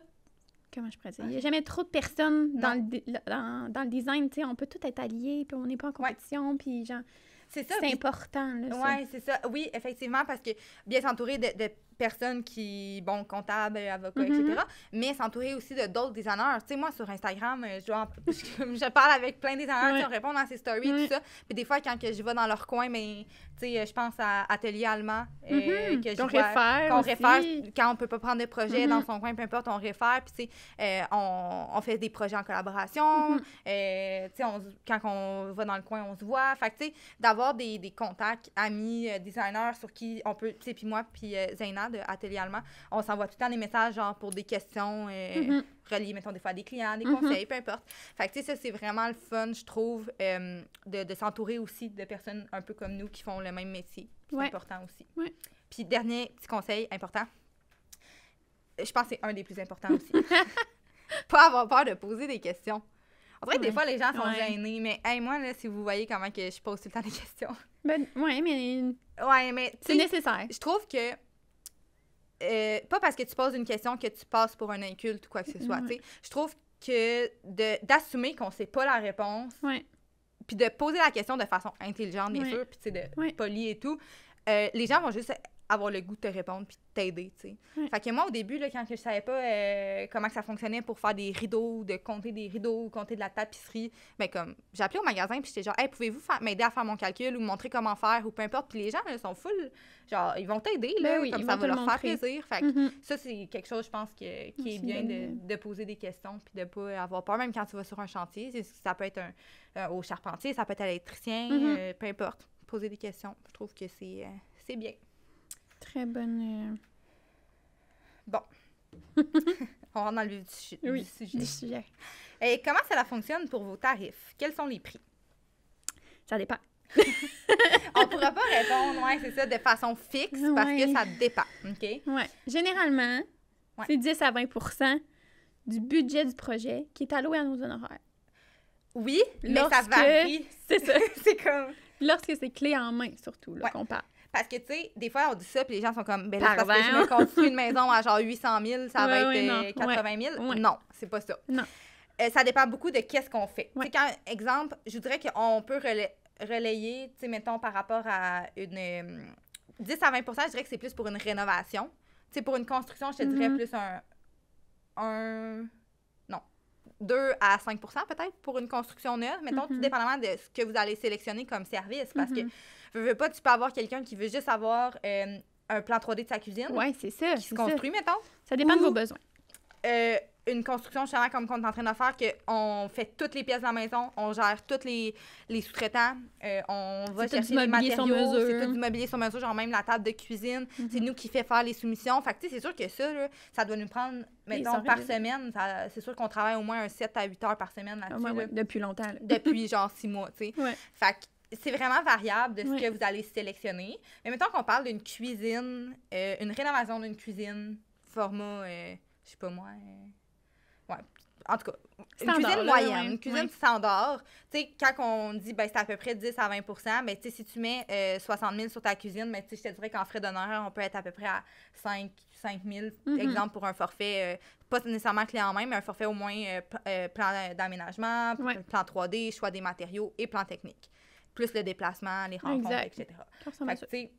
Speaker 1: comment je pourrais dire, il y a jamais trop de personnes dans le design, tu sais, on peut tout être alliés, puis on n'est pas en compétition, puis genre, c'est important, là,
Speaker 2: ouais, c'est ça, oui, effectivement, parce que bien s'entourer de personnes qui, bon, comptables, avocats, etc., mais s'entourer aussi de d'autres designers. Tu sais, moi, sur Instagram, je parle avec plein de designers qui répondent à ces stories, tout ça. Puis des fois, quand que je vais dans leur coin, mais tu sais, je pense à Atelier Allemand, qu'on réfère quand on peut pas prendre de projet dans son coin, peu importe, on réfère. Puis tu sais, on fait des projets en collaboration. Tu sais, quand on va dans le coin, on se voit. Fait que tu sais, d'avoir des contacts, amis, designers sur qui on peut, tu sais, puis moi, puis Zaina, de Atelier Allemand, on s'envoie tout le temps des messages genre pour des questions reliées, mettons, des fois à des clients, des conseils, peu importe. Fait que, tu sais, ça, c'est vraiment le fun, je trouve, de s'entourer aussi de personnes un peu comme nous qui font le même métier. C'est important aussi. Puis, dernier petit conseil important, je pense que c'est un des plus importants aussi. Pas avoir peur de poser des questions. En vrai, des fois, les gens sont gênés, mais hey, moi, là, si vous voyez comment que je pose tout le temps des questions...
Speaker 1: Ben, mais c'est nécessaire.
Speaker 2: Je trouve que pas parce que tu poses une question que tu passes pour un inculte ou quoi que ce soit. Je trouve que d'assumer qu'on sait pas la réponse, puis de poser la question de façon intelligente, bien sûr, puis de poli et tout, les gens vont juste avoir le goût de te répondre puis de t'aider, tu sais. Fait que moi, au début, là, quand je savais pas comment que ça fonctionnait pour faire des rideaux, de compter des rideaux, compter de la tapisserie, ben comme, j'appelais au magasin puis j'étais genre, hey, pouvez-vous m'aider à faire mon calcul ou me montrer comment faire ou peu importe. Puis les gens, là, sont full, genre, ils vont t'aider, là, comme ça va leur faire plaisir. Fait que ça, c'est quelque chose, je pense, qui est bien de poser des questions puis de pas avoir peur, même quand tu vas sur un chantier. Ça peut être au charpentier, ça peut être à l'électricien, peu importe. Poser des questions, je trouve que c'est bien.
Speaker 1: Très bonne...
Speaker 2: Bon. On rentre dans le vif du
Speaker 1: sujet.
Speaker 2: Et comment cela fonctionne pour vos tarifs? Quels sont les prix?
Speaker 1: Ça dépend.
Speaker 2: On pourra pas répondre, c'est ça, de façon fixe parce que ça dépend, OK?
Speaker 1: Ouais. Généralement, c'est 10 à 20% du budget du projet qui est alloué à nos honoraires.
Speaker 2: Oui, mais ça varie.
Speaker 1: C'est ça.
Speaker 2: C'est comme...
Speaker 1: Lorsque c'est clé en main, surtout, là, qu'on parle.
Speaker 2: Parce que, tu sais, des fois, on dit ça, puis les gens sont comme, ben là, parce que je me construis une maison à genre 800 000, ça va être 80 000. Non, c'est pas ça.
Speaker 1: Non.
Speaker 2: Ça dépend beaucoup de qu'est-ce qu'on fait. Tu sais, quand, exemple, je voudrais qu'on peut relayer, tu sais, mettons, par rapport à une 10 à 20 je dirais que c'est plus pour une rénovation. Tu sais, pour une construction, je te dirais plus non, 2 à 5 peut-être pour une construction neuve. Mettons, tout dépendamment de ce que vous allez sélectionner comme service. Parce que, veux pas, tu peux avoir quelqu'un qui veut juste avoir un plan 3D de sa cuisine.
Speaker 1: Oui, c'est ça.
Speaker 2: Qui se construit, mettons.
Speaker 1: Ça dépend de vos besoins.
Speaker 2: Une construction, justement, comme on est en train de faire, qu'on fait toutes les pièces de la maison, on gère tous les sous-traitants, on va chercher les matériaux, c'est tout du mobilier sur mesure, genre même la table de cuisine, c'est nous qui fait faire les soumissions. Fait que, tu sais, c'est sûr que ça, là, ça doit nous prendre, mettons, par semaine, c'est sûr qu'on travaille au moins un 7 à 8 heures par semaine là-dessus. Là.
Speaker 1: Depuis longtemps. Là.
Speaker 2: Depuis, genre, 6 mois, tu sais. Fait que c'est vraiment variable de ce que vous allez sélectionner. Mais mettons qu'on parle d'une cuisine, une rénovation d'une cuisine, format, je sais pas moi... en tout cas, une cuisine moyenne, une cuisine standard. Tu sais, quand on dit, ben c'est à peu près 10 à 20 ben tu sais, si tu mets 60 000 sur ta cuisine, ben tu sais, je te dirais qu'en frais d'honneur, on peut être à peu près à 5 000, exemple, pour un forfait, pas nécessairement clé en main, mais un forfait au moins plan d'aménagement, plan 3D, choix des matériaux et plan technique. Plus le déplacement, les rencontres, etc. Fait que, tu sais,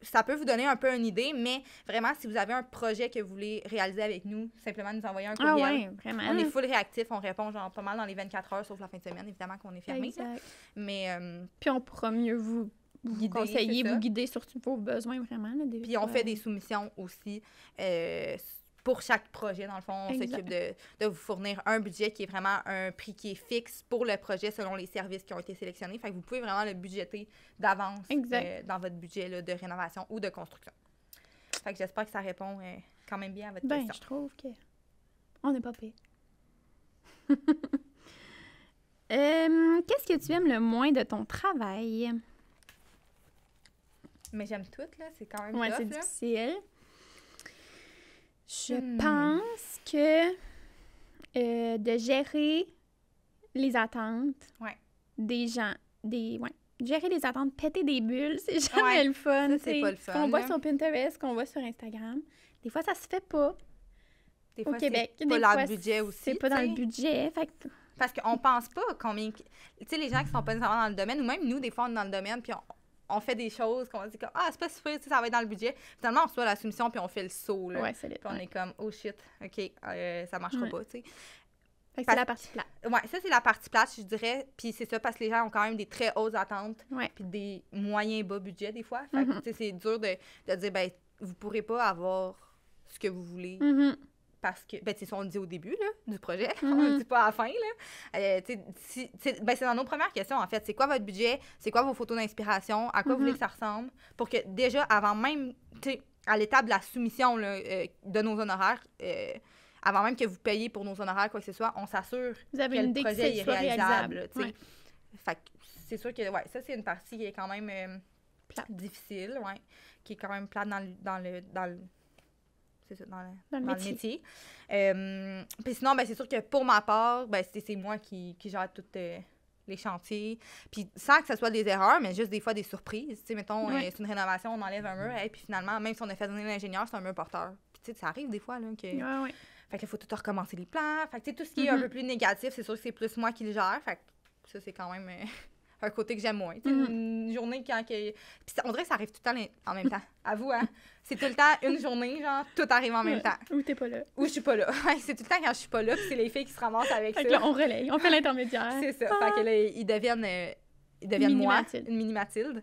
Speaker 2: ça peut vous donner un peu une idée, mais vraiment, si vous avez un projet que vous voulez réaliser avec nous, simplement nous envoyer un courriel.
Speaker 1: Vraiment.
Speaker 2: On est full réactif, on répond genre pas mal dans les 24 heures, sauf la fin de semaine, évidemment qu'on est fermé. Mais
Speaker 1: puis on pourra mieux vous conseiller, vous guider sur vos besoins, vraiment. Là,
Speaker 2: puis on fait des soumissions aussi pour chaque projet, dans le fond, on s'occupe de vous fournir un budget qui est vraiment un prix qui est fixe pour le projet selon les services qui ont été sélectionnés. Fait que vous pouvez vraiment le budgéter d'avance dans votre budget là, de rénovation ou de construction. Fait que j'espère que ça répond quand même bien à votre question.
Speaker 1: Je trouve que on n'est pas pire. Qu'est-ce que tu aimes le moins de ton travail?
Speaker 2: Mais j'aime tout, là. C'est quand même
Speaker 1: ouais,
Speaker 2: tough,
Speaker 1: c'est
Speaker 2: là.
Speaker 1: difficile. Je pense que de gérer les attentes des gens, gérer les attentes, péter des bulles, c'est jamais le fun.
Speaker 2: Ça, c'est pas le fun.
Speaker 1: Ce qu'on voit sur Pinterest, qu'on voit sur Instagram, des fois, ça se fait pas.
Speaker 2: Des fois,
Speaker 1: au Québec.
Speaker 2: C'est pas dans le budget aussi.
Speaker 1: C'est pas dans le budget. Fait que...
Speaker 2: Parce qu'on pense pas combien... Tu sais, les gens qui sont pas nécessairement dans le domaine, ou même nous, des fois, on est dans le domaine, puis on fait des choses qu'on dit comme ah, c'est pas super, ça va être dans le budget. Finalement, on reçoit la soumission, puis on fait le saut, là.
Speaker 1: Ouais, c'est
Speaker 2: Puis on est comme oh shit, OK, ça marchera pas, tu sais.
Speaker 1: Fait que c'est la partie plate.
Speaker 2: Ouais, ça, c'est la partie plate, je dirais. Puis c'est ça, parce que les gens ont quand même des très hautes attentes, puis des moyens bas budgets, des fois. Fait que, tu sais, c'est dur de dire, ben, vous pourrez pas avoir ce que vous voulez. Parce que, ben, c'est ça, on le dit au début, là, du projet. On le dit pas à la fin, là. C'est dans nos premières questions, en fait. C'est quoi votre budget? C'est quoi vos photos d'inspiration? À quoi vous voulez que ça ressemble? Pour que, déjà, avant même, tu sais, à l'étape de la soumission là, de nos honoraires, avant même que vous payiez pour nos honoraires, quoi que ce soit, on s'assure que le projet est réalisable. Fait que c'est sûr que, ouais, ça, c'est une partie qui est quand même difficile, qui est quand même plate dans le métier. Puis sinon, ben, c'est sûr que pour ma part, ben, c'est moi qui gère tous les chantiers. Puis sans que ce soit des erreurs, mais juste des fois des surprises. Tu sais, mettons, c'est une rénovation, on enlève un mur, et puis finalement, même si on a fait donner l'ingénieur, c'est un mur porteur. Puis tu sais, ça arrive des fois, là, que... Fait qu'il faut tout recommencer les plans. Fait que tu sais, tout ce qui est un peu plus négatif, c'est sûr que c'est plus moi qui le gère. Fait que ça, c'est quand même... un côté que j'aime moins. Une journée quand... Puis on dirait que ça arrive tout le temps en même temps. À vous, hein? C'est tout le temps une journée, genre, tout arrive en même temps.
Speaker 1: Ou t'es pas là.
Speaker 2: Ou je suis pas là. C'est tout le temps quand je suis pas là, puis c'est les filles qui se ramassent avec ça.
Speaker 1: Fait que là, on relaye, on fait l'intermédiaire.
Speaker 2: C'est ça. Fait que là, ils deviennent moi, une mini-Mathilde.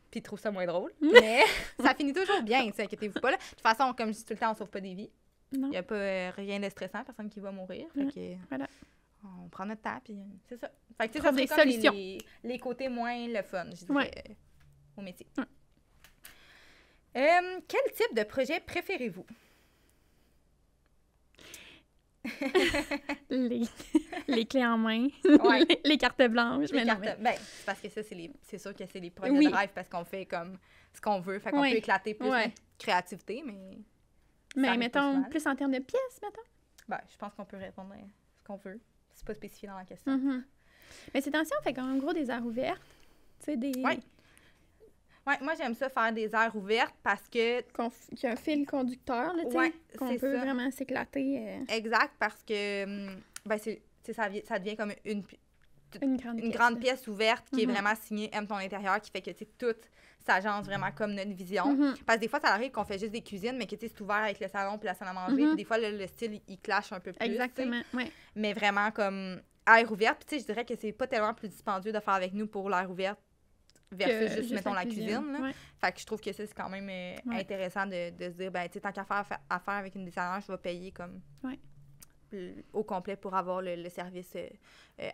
Speaker 2: Puis ils trouvent ça moins drôle. Mais ça finit toujours bien, tu sais, inquiétez-vous pas. Là. De toute façon, comme je dis tout le temps, on sauve pas des vies. Il n'y a pas rien de stressant, personne qui va mourir. Fait que... Voilà. On prend notre temps, puis c'est ça. Fait que, tu sais, ça serait comme les côtés moins le fun, je dirais, au métier. Quel type de projet préférez-vous?
Speaker 1: les clés en main, les cartes blanches. Ben,
Speaker 2: c'est parce que ça, c'est sûr que c'est les projets de rêve, parce qu'on fait comme ce qu'on veut. Fait qu'on peut éclater plus notre créativité, mais
Speaker 1: mettons, plus en termes de pièces, mettons?
Speaker 2: Ben, je pense qu'on peut répondre à ce qu'on veut. C'est pas spécifié dans la question.
Speaker 1: Mais ces temps-ci, on fait en gros des aires ouvertes. Tu sais, des...
Speaker 2: Oui, moi, j'aime ça faire des aires ouvertes parce que...
Speaker 1: Qu'il y a un fil conducteur, là, tu sais, qu'on peut vraiment s'éclater.
Speaker 2: Exact, parce que ben, ça devient comme une grande pièce ouverte qui est vraiment signée « Aime ton intérieur », qui fait que, tu sais, tout s'agence vraiment comme notre vision. Parce que des fois, ça arrive qu'on fait juste des cuisines, mais que, tu sais, c'est ouvert avec le salon puis la salle à manger. Puis des fois, le style, il clash un peu plus.
Speaker 1: Exactement, oui.
Speaker 2: Mais vraiment comme aire ouverte. Puis, tu sais, je dirais que c'est pas tellement plus dispendieux de faire avec nous pour l'aire ouverte versus juste, mettons, la cuisine. Là. Fait que je trouve que ça, c'est quand même intéressant de se dire, ben, tu sais, tant qu'à faire affaire avec une designer, je vais payer comme au complet pour avoir le service,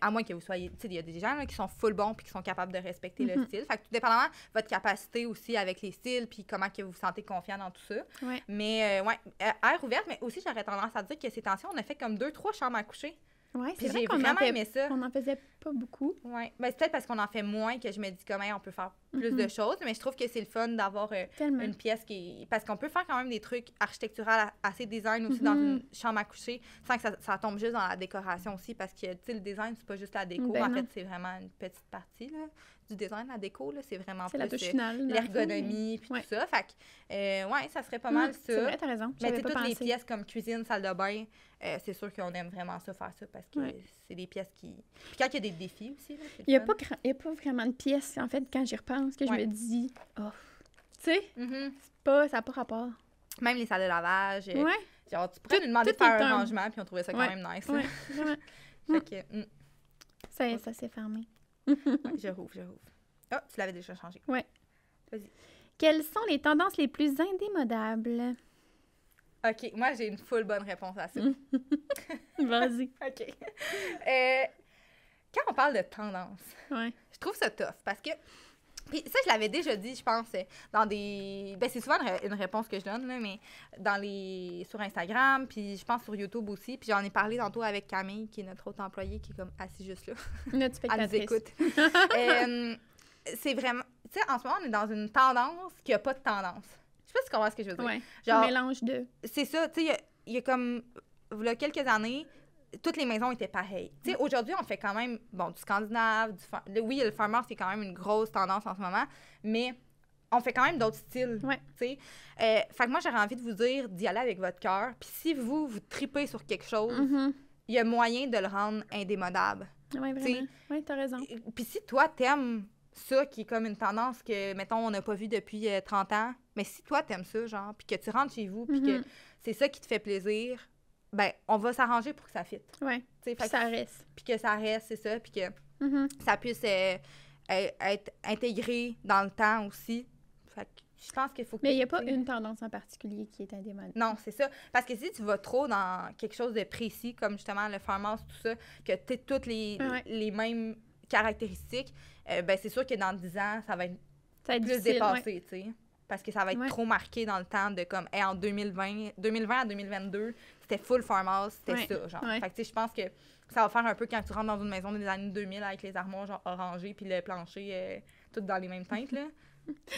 Speaker 2: à moins que vous soyez, tu sais, il y a des gens là, qui sont full bons puis qui sont capables de respecter le style. Fait que tout dépendamment de votre capacité aussi avec les styles puis comment que vous vous sentez confiant dans tout ça. Mais, aire ouverte, mais aussi, j'aurais tendance à dire que ces temps-ci, on a fait comme 2-3 chambres à coucher.
Speaker 1: Oui,
Speaker 2: c'est vrai qu'on vraiment aimé ça.
Speaker 1: On n'en faisait pas beaucoup.
Speaker 2: Oui, ben, c'est peut-être parce qu'on en fait moins que je me dis comment on peut faire plus de choses, mais je trouve que c'est le fun d'avoir une pièce qui est... Parce qu'on peut faire quand même des trucs architecturaux assez design aussi dans une chambre à coucher, sans que ça tombe juste dans la décoration aussi, parce que, tu sais, le design, c'est pas juste la déco. En fait, c'est vraiment une petite partie, là, du design, la déco, là, c'est vraiment plus l'ergonomie puis tout ça. Fait que, ça serait pas mal ça.
Speaker 1: C'est vrai, t'as raison.
Speaker 2: Mais tu sais, toutes les pièces comme cuisine, salle de bain, c'est sûr qu'on aime vraiment ça, faire ça, parce que c'est des pièces qui... Puis quand il y a des défis aussi, là,
Speaker 1: il y a pas vraiment de pièces, en fait, quand j'y repense, que je me dis, oh, tu sais, ça n'a pas rapport.
Speaker 2: Même les salles de lavage. Genre, tu pourrais nous demander de faire un rangement, puis on trouvait ça quand même nice.
Speaker 1: Oui, vraiment.
Speaker 2: Fait que...
Speaker 1: Ça s'est fermé.
Speaker 2: Je rouvre. Ah, tu l'avais déjà changé.
Speaker 1: Oui.
Speaker 2: Vas-y.
Speaker 1: Quelles sont les tendances les plus indémodables?
Speaker 2: OK, moi, j'ai une full bonne réponse à ça.
Speaker 1: Vas-y.
Speaker 2: OK. Quand on parle de tendance, je trouve ça tough parce que... Puis ça, je l'avais déjà dit, je pense, dans des... Ben, c'est souvent une réponse que je donne, là, mais sur Instagram, puis je pense sur YouTube aussi. Puis j'en ai parlé tantôt avec Camille, qui est notre autre employée, qui est comme assise juste là.
Speaker 1: Notre spectatrice.
Speaker 2: Elle nous écoute. C'est vraiment... Tu sais, en ce moment, on est dans une tendance qui n'a pas de tendance. Je sais pas si tu comprends ce que je veux dire.
Speaker 1: Ouais,
Speaker 2: genre,
Speaker 1: un mélange de...
Speaker 2: C'est ça, tu sais, il y a comme... Il y a quelques années... Toutes les maisons étaient pareilles. Tu sais, aujourd'hui, on fait quand même, bon, du scandinave, oui, le farmer, c'est quand même une grosse tendance en ce moment, mais on fait quand même d'autres styles, tu sais. Fait que moi, j'aurais envie de vous dire d'y aller avec votre cœur. Puis si vous tripez sur quelque chose, il y a moyen de le rendre indémodable.
Speaker 1: Oui, vraiment. Oui, t'as raison.
Speaker 2: Puis si toi, t'aimes ça, qui est comme une tendance que, mettons, on n'a pas vu depuis 30 ans, mais si toi, t'aimes ça, genre, puis que tu rentres chez vous, puis que c'est ça qui te fait plaisir... ben on va s'arranger pour que ça fitte.
Speaker 1: Oui, puis ça reste.
Speaker 2: Puis que ça reste, c'est ça, puis que ça puisse être intégré dans le temps aussi. Fait que je pense qu'il faut que...
Speaker 1: Mais il n'y a pas une tendance en particulier qui est indémodable.
Speaker 2: Non, c'est ça. Parce que si tu vas trop dans quelque chose de précis, comme justement le farmhouse, tout ça, que tu as toutes les mêmes caractéristiques, ben c'est sûr que dans 10 ans, ça va être plus dépassé, tu sais. Parce que ça va être trop marqué dans le temps de comme, en 2020 à 2022, c'était full farmhouse, c'était ça, genre. Fait que, tu sais, je pense que ça va faire un peu quand tu rentres dans une maison des années 2000 avec les armoires, genre, orangées, puis le plancher, tout dans les mêmes teintes, là.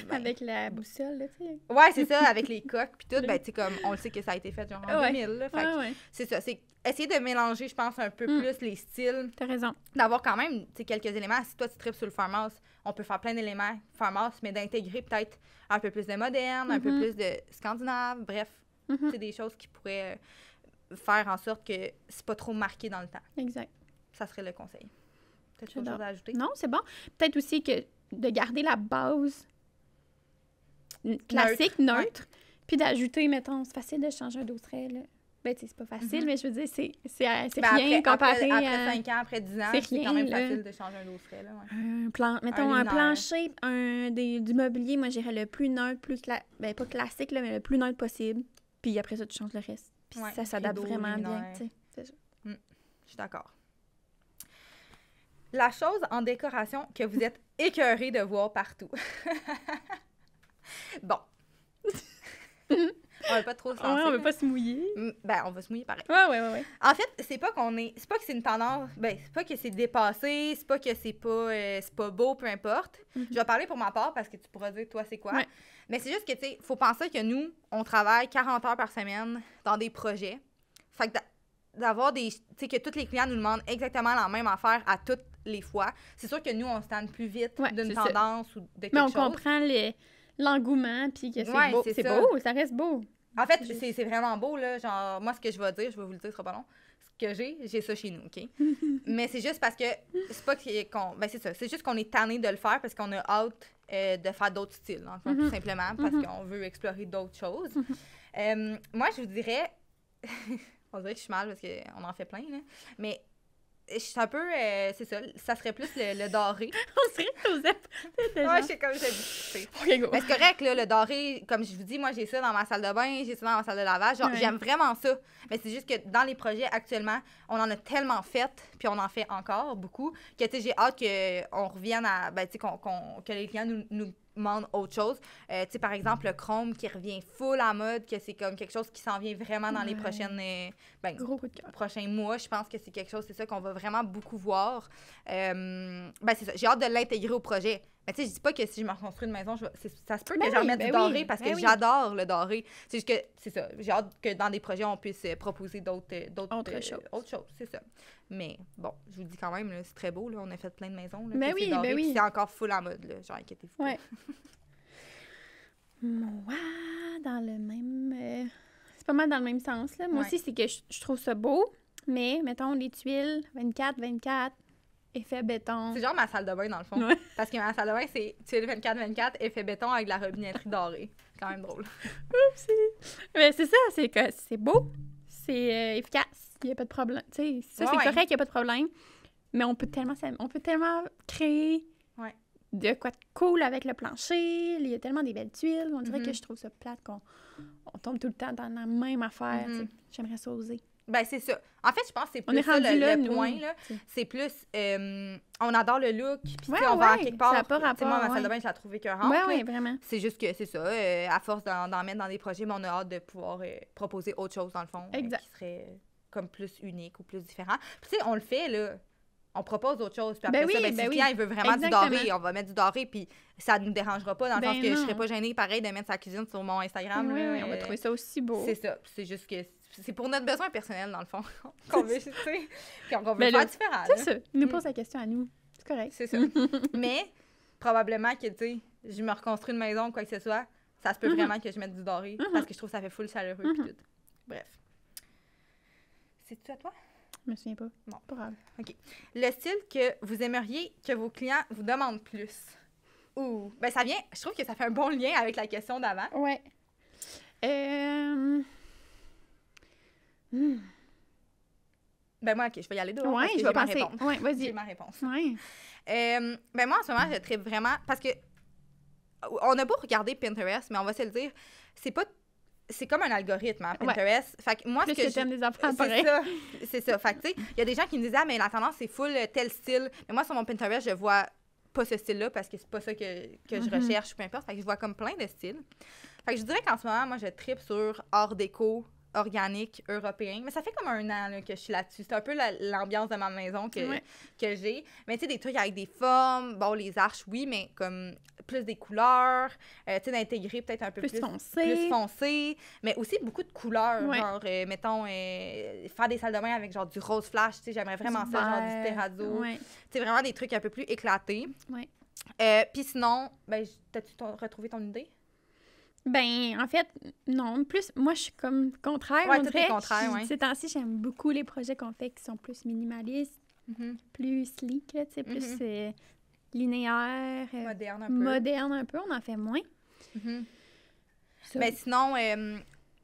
Speaker 1: Ben, avec la boussole, là, tu sais.
Speaker 2: Ouais, c'est ça, avec les coques, puis tout, ben, tu sais, comme, on le sait que ça a été fait, genre, en 2000, là. Fait que c'est ça, c'est essayer de mélanger, je pense, un peu plus les styles.
Speaker 1: T'as raison.
Speaker 2: D'avoir quand même, tu sais, quelques éléments. Si toi, tu tripes sur le farmhouse, on peut faire plein d'éléments farmhouse, mais d'intégrer peut-être un peu plus de moderne, un peu plus de scandinave, bref, c'est des choses qui pourraient faire en sorte que c'est pas trop marqué dans le temps.
Speaker 1: Exact.
Speaker 2: Ça serait le conseil. Peut-être autre chose à ajouter?
Speaker 1: Non, c'est bon. Peut-être aussi que de garder la base classique, neutre, puis d'ajouter, mettons, c'est facile de changer un dosseret, là. Ben, tu sais, c'est pas facile, mais je veux dire, c'est rien comparé à...
Speaker 2: Après 5 ans, après 10 ans, c'est quand même facile de changer un dosseret, là,
Speaker 1: Mettons, un plancher, du mobilier, moi, j'irais le plus neutre, ben, pas classique, là, mais le plus neutre possible. Puis après ça, tu changes le reste. Puis ça s'adapte vraiment bien, tu sais. C'est ça.
Speaker 2: Je suis d'accord. La chose en décoration que vous êtes écœurés de voir partout. Bon. On va pas trop se lancer.
Speaker 1: On veut pas se mouiller.
Speaker 2: Ben, on va se mouiller pareil.
Speaker 1: Ouais.
Speaker 2: En fait, c'est pas que c'est une tendance, ben, c'est pas que c'est dépassé, c'est pas que c'est pas beau, peu importe. Je vais parler pour ma part parce que tu pourras dire, toi, c'est quoi. Ouais. Mais c'est juste que, tu sais, faut penser que nous, on travaille 40 heures par semaine dans des projets. Fait que d'avoir des... Tu sais, que tous les clients nous demandent exactement la même affaire à toutes les fois. C'est sûr que nous, on se tente plus vite d'une tendance ou de quelque chose.
Speaker 1: Mais on comprend l'engouement, puis que c'est beau. C'est beau, ça reste beau.
Speaker 2: En fait, c'est vraiment beau, là. Genre, moi, ce que je vais dire, je vais vous le dire, ce sera pas long. Ce que j'ai ça chez nous, OK? Mais c'est juste parce que c'est pas qu'on... Ben, c'est ça. C'est juste qu'on est tanné de le faire parce qu'on a hâte de faire d'autres styles, en fait, tout simplement, parce qu'on veut explorer d'autres choses. Moi, je vous dirais... on dirait que je suis mal parce qu'on en fait plein, là. Mais... je suis un peu, c'est ça serait plus le doré.
Speaker 1: On serait aux épaules.
Speaker 2: Ouais, je sais comme je dis. Okay, mais c'est correct, là, le doré, comme je vous dis, moi, j'ai ça dans ma salle de bain, j'ai ça dans ma salle de lavage. Genre, j'aime vraiment ça. Mais c'est juste que dans les projets actuellement, on en a tellement fait, puis on en fait encore beaucoup, que, tu sais, j'ai hâte qu'on revienne à, ben, tu sais, que les clients nous demandent autre chose. Tu sais, par exemple, le chrome qui revient full en mode, que c'est comme quelque chose qui s'en vient vraiment dans les prochaines...
Speaker 1: gros coup de cœur.
Speaker 2: Prochains mois. Je pense que c'est quelque chose, c'est ça qu'on va vraiment beaucoup voir. Ben, c'est ça. J'ai hâte de l'intégrer au projet. Mais tu sais, je dis pas que si je me reconstruis une maison, ça se peut que j'en mette du doré parce que j'adore le doré. C'est juste que, c'est ça. J'ai hâte que dans des projets, on puisse proposer d'autres choses. C'est ça. Mais bon, je vous le dis quand même, là, c'est très beau. Là, on a fait plein de maisons. Là,
Speaker 1: ben oui.
Speaker 2: C'est encore full en mode. Là, genre, inquiétez-vous.
Speaker 1: Ouais. Moi, dans le même... c'est pas mal dans le même sens. Là. Moi aussi, c'est que je trouve ça beau. Mais, mettons, les tuiles 24-24... effet béton.
Speaker 2: C'est genre ma salle de bain, dans le fond. Ouais. Parce que ma salle de bain, c'est tuile 24-24, effet béton avec de la robinetterie dorée. C'est quand même drôle.
Speaker 1: Oups! Mais c'est ça, c'est beau, c'est efficace, il n'y a pas de problème. Tu sais, ça, c'est correct, il n'y a pas de problème. Mais on peut tellement créer de quoi de cool avec le plancher. Il y a tellement des belles tuiles. On dirait que je trouve ça plate qu'on tombe tout le temps dans la même affaire. Tu sais. J'aimerais ça oser.
Speaker 2: Ben, c'est ça. En fait, je pense que c'est plus
Speaker 1: est
Speaker 2: ça
Speaker 1: rendu là,
Speaker 2: le
Speaker 1: nous.
Speaker 2: point. Là. C'est plus, on adore le look, puis
Speaker 1: Ouais,
Speaker 2: on va en quelque part.
Speaker 1: ça a pas rapport,
Speaker 2: moi, ma
Speaker 1: ouais.
Speaker 2: salle de bain, je la trouve écœurante.
Speaker 1: Oui, vraiment.
Speaker 2: C'est juste que c'est ça. À force d'en mettre dans des projets, mais on a hâte de pouvoir proposer autre chose, dans le fond, qui serait comme plus unique ou plus différent. Puis, tu sais, on le fait, là. On propose autre chose. Puis après ça, si le client il veut vraiment du doré, on va mettre du doré, puis ça ne nous dérangera pas, dans le sens que je serais pas gênée, pareil, de mettre sa cuisine sur mon Instagram.
Speaker 1: Oui, on va trouver ça aussi beau.
Speaker 2: C'est ça. C'est juste que c'est pour notre besoin personnel, dans le fond, qu'on veut, tu sais, qu'on veut faire différent.
Speaker 1: C'est ça. Il nous pose la question à nous. C'est correct.
Speaker 2: C'est ça. Mais, probablement que, tu sais, je me reconstruis une maison ou quoi que ce soit, ça se peut vraiment que je mette du doré, parce que je trouve que ça fait full chaleureux, puis tout. Bref. C'est-tu à toi?
Speaker 1: Je me souviens pas.
Speaker 2: Bon.
Speaker 1: Pas grave.
Speaker 2: OK. Le style que vous aimeriez que vos clients vous demandent plus. Ouh. Ben, ça vient... Je trouve que ça fait un bon lien avec la question d'avant.
Speaker 1: Ouais.
Speaker 2: Ben, moi, OK, je vais y aller de
Speaker 1: ouais, je vais penser. Ouais, vas-y.
Speaker 2: J'ai ma réponse.
Speaker 1: Ouais.
Speaker 2: Ben, moi, en ce moment, je tripe vraiment... Parce que on n'a pas regardé Pinterest, mais on va se le dire, c'est comme un algorithme, hein, Pinterest. Ouais. Fait que moi,
Speaker 1: plus que t'aimes des affaires pareilles.
Speaker 2: C'est ça. Fait que, tu sais, il y a des gens qui me disaient, ah, mais la tendance, c'est full tel style. Mais moi, sur mon Pinterest, je vois pas ce style-là parce que c'est pas ça que je recherche ou peu importe. Fait que je vois comme plein de styles. Fait que je dirais qu'en ce moment, moi, je tripe sur art déco, organique, européen. Mais ça fait comme 1 an là, que je suis là-dessus. C'est un peu l'ambiance de ma maison que j'ai. Mais tu sais, des trucs avec des formes, bon, les arches, oui, mais comme plus des couleurs, tu sais, d'intégrer peut-être un peu plus foncé, mais aussi beaucoup de couleurs, genre, mettons, faire des salles de bain avec genre du rose flash, tu sais, j'aimerais vraiment ça, genre du terrazzo. Tu sais, vraiment des trucs un peu plus éclatés. Puis sinon, ben, t'as-tu retrouvé ton idée?
Speaker 1: Ben, en fait, non. Plus, moi, je suis comme contraire.
Speaker 2: Ouais, tout est contraire,
Speaker 1: Ces temps-ci, j'aime beaucoup les projets qu'on fait qui sont plus minimalistes, plus sleek, tu sais, plus linéaire, moderne un peu. On en fait moins.
Speaker 2: Mais sinon,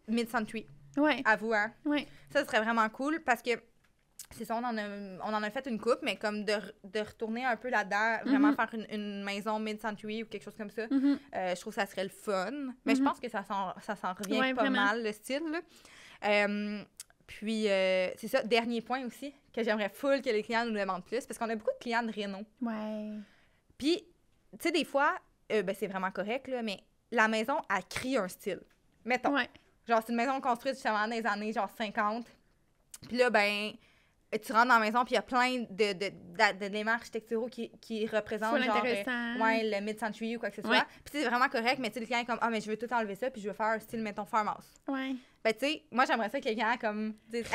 Speaker 2: mid-century.
Speaker 1: Ouais.
Speaker 2: À vous, hein?
Speaker 1: Ouais.
Speaker 2: Ça serait vraiment cool parce que c'est ça, on en a fait une coupe, mais comme de retourner un peu là-dedans, vraiment faire une maison mid-century ou quelque chose comme ça, je trouve que ça serait le fun. Mais je pense que ça s'en revient pas mal, le style. Là. Puis, c'est ça, dernier point aussi, que j'aimerais full que les clients nous demandent plus, parce qu'on a beaucoup de clients de réno.
Speaker 1: Ouais.
Speaker 2: Puis, tu sais, des fois, ben, c'est vraiment correct, là, mais la maison, elle crie un style. Mettons. Genre, c'est une maison construite justement dans les années genre 50. Puis là, ben... tu rentres dans la maison, puis il y a plein d'éléments architecturaux qui représentent genre le mid-century ou quoi que ce soit. Puis c'est vraiment correct, mais tu sais, le client est comme, ah, mais je veux tout enlever ça, puis je veux faire un style, mettons, farmhouse.
Speaker 1: Ouais.
Speaker 2: Ben, tu sais, moi, j'aimerais ça que les clients, comme, disent,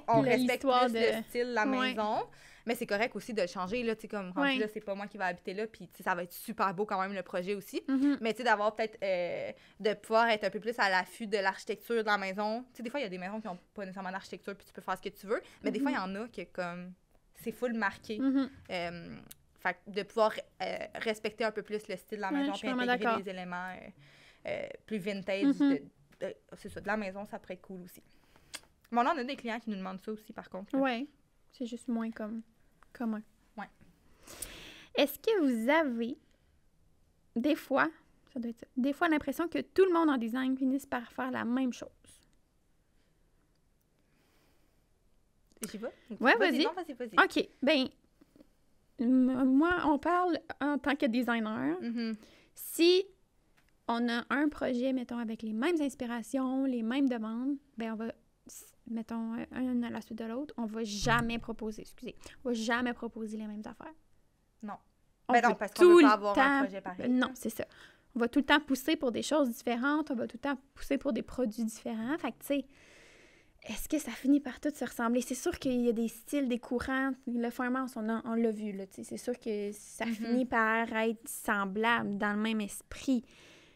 Speaker 2: on respecte plus le style de la maison. Mais c'est correct aussi de le changer, là, tu sais, comme, rendu là, c'est pas moi qui va habiter là, puis, tu sais, ça va être super beau quand même, le projet aussi. Mais, tu sais, d'avoir peut-être, de pouvoir être un peu plus à l'affût de l'architecture de la maison. Tu sais, des fois, il y a des maisons qui n'ont pas nécessairement d'architecture, puis tu peux faire ce que tu veux. Mais des fois, il y en a que, comme, c'est full marqué. Fait que de pouvoir respecter un peu plus le style de la maison, puis intégrer des éléments plus vintage, c'est ça, de la maison, ça pourrait être cool aussi. Bon, là, on a des clients qui nous demandent ça aussi, par contre.
Speaker 1: Oui, c'est juste moins commun.
Speaker 2: Ouais.
Speaker 1: Est-ce que vous avez, des fois, ça doit être ça, des fois l'impression que tout le monde en design finisse par faire la même chose?
Speaker 2: J'y vais?
Speaker 1: Ouais, vas-y.
Speaker 2: Non, vas-y.
Speaker 1: OK, ben moi, on parle en tant que designer. Si on a un projet, mettons, avec les mêmes inspirations, les mêmes demandes, ben on va, mettons, un à la suite de l'autre, on va jamais proposer les mêmes affaires.
Speaker 2: Non. Ben non, parce qu'on ne veut pas avoir un projet pareil.
Speaker 1: Non, c'est ça. On va tout le temps pousser pour des choses différentes, on va tout le temps pousser pour des produits différents. Fait que, tu sais, est-ce que ça finit par tout se ressembler? C'est sûr qu'il y a des styles, des courants. Le farmhouse, on l'a vu, là, tu sais. C'est sûr que ça finit par être semblable, dans le même esprit.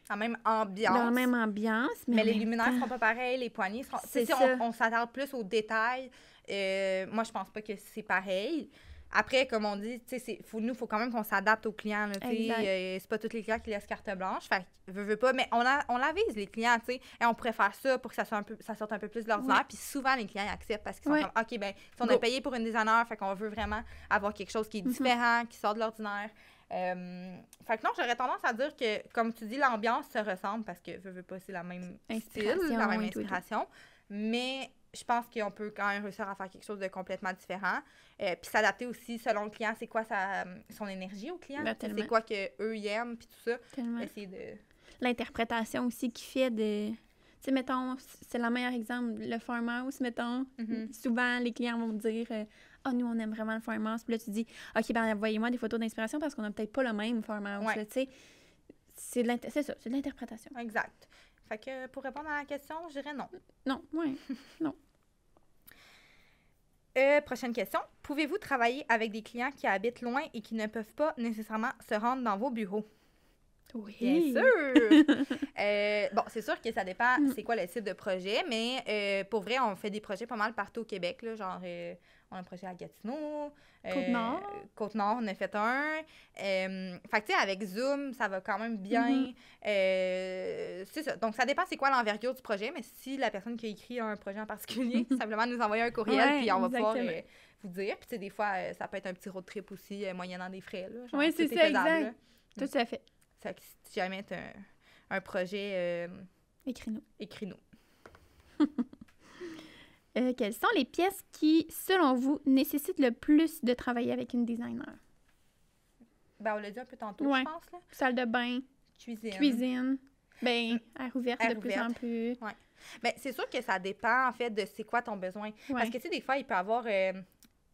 Speaker 2: Dans la même ambiance.
Speaker 1: Dans la même ambiance.
Speaker 2: Mais les luminaires ne seront pas pareils, les poignées seront...
Speaker 1: C'est ça.
Speaker 2: On s'attarde plus aux détails. Moi, je pense pas que c'est pareil. Après, comme on dit, tu sais, il faut quand même qu'on s'adapte aux clients. C'est pas tous les clients qui laissent carte blanche. Fait que, veux pas. Mais on l'avise, les clients, tu sais. Et on pourrait faire ça pour que ça sorte un peu plus de l'ordinaire. Puis souvent, les clients ils acceptent parce qu'ils sont comme, OK, ben si on a payé pour une designer, fait qu'on veut vraiment avoir quelque chose qui est différent, qui sort de l'ordinaire. Fait que non, j'aurais tendance à dire que, comme tu dis, l'ambiance se ressemble parce que, veux pas, c'est la même style, la même inspiration. Mais je pense qu'on peut quand même réussir à faire quelque chose de complètement différent. Puis s'adapter aussi selon le client, c'est quoi son énergie au client, c'est quoi qu'eux ils aiment, puis tout ça.
Speaker 1: Tellement.
Speaker 2: Essayer de...
Speaker 1: L'interprétation aussi qui fait de... Tu sais, mettons, c'est le meilleur exemple, le farmhouse, mettons. Souvent, les clients vont me dire « Ah, nous, on aime vraiment le farmhouse. » Puis là, tu dis « OK, ben envoyez-moi des photos d'inspiration parce qu'on n'a peut-être pas le même farmhouse. Tu sais, c'est ça, c'est de l'interprétation.
Speaker 2: Exact. Fait que pour répondre à la question, je dirais non.
Speaker 1: Non, oui, non.
Speaker 2: Prochaine question. Pouvez-vous travailler avec des clients qui habitent loin et qui ne peuvent pas nécessairement se rendre dans vos bureaux?
Speaker 1: Oui.
Speaker 2: Bien sûr! Bon, c'est sûr que ça dépend c'est quoi le type de projet, mais pour vrai, on fait des projets pas mal partout au Québec. Là, genre, on a un projet à Gatineau.
Speaker 1: Côte-Nord.
Speaker 2: Côte-Nord, on a fait un. Fait que, tu sais, avec Zoom, ça va quand même bien. C'est ça. Donc, ça dépend c'est quoi l'envergure du projet, mais si la personne qui a écrit un projet en particulier, simplement nous envoyer un courriel, puis on va pouvoir vous dire. Puis, tu sais, des fois, ça peut être un petit road trip aussi, moyennant des frais.
Speaker 1: Oui, c'est ça, exact. Tout à fait.
Speaker 2: Fait que si jamais tu as un projet...
Speaker 1: Écris-nous.
Speaker 2: Écris-nous.
Speaker 1: Quelles sont les pièces qui, selon vous, nécessitent le plus de travailler avec une designer?
Speaker 2: Ben, on l'a dit un peu tantôt, je pense. Là.
Speaker 1: Salle de bain. Cuisine. Ben, air ouverte de plus en plus.
Speaker 2: Oui. Ben, c'est sûr que ça dépend, en fait, de c'est quoi ton besoin. Parce que, tu sais, des fois, il peut y avoir...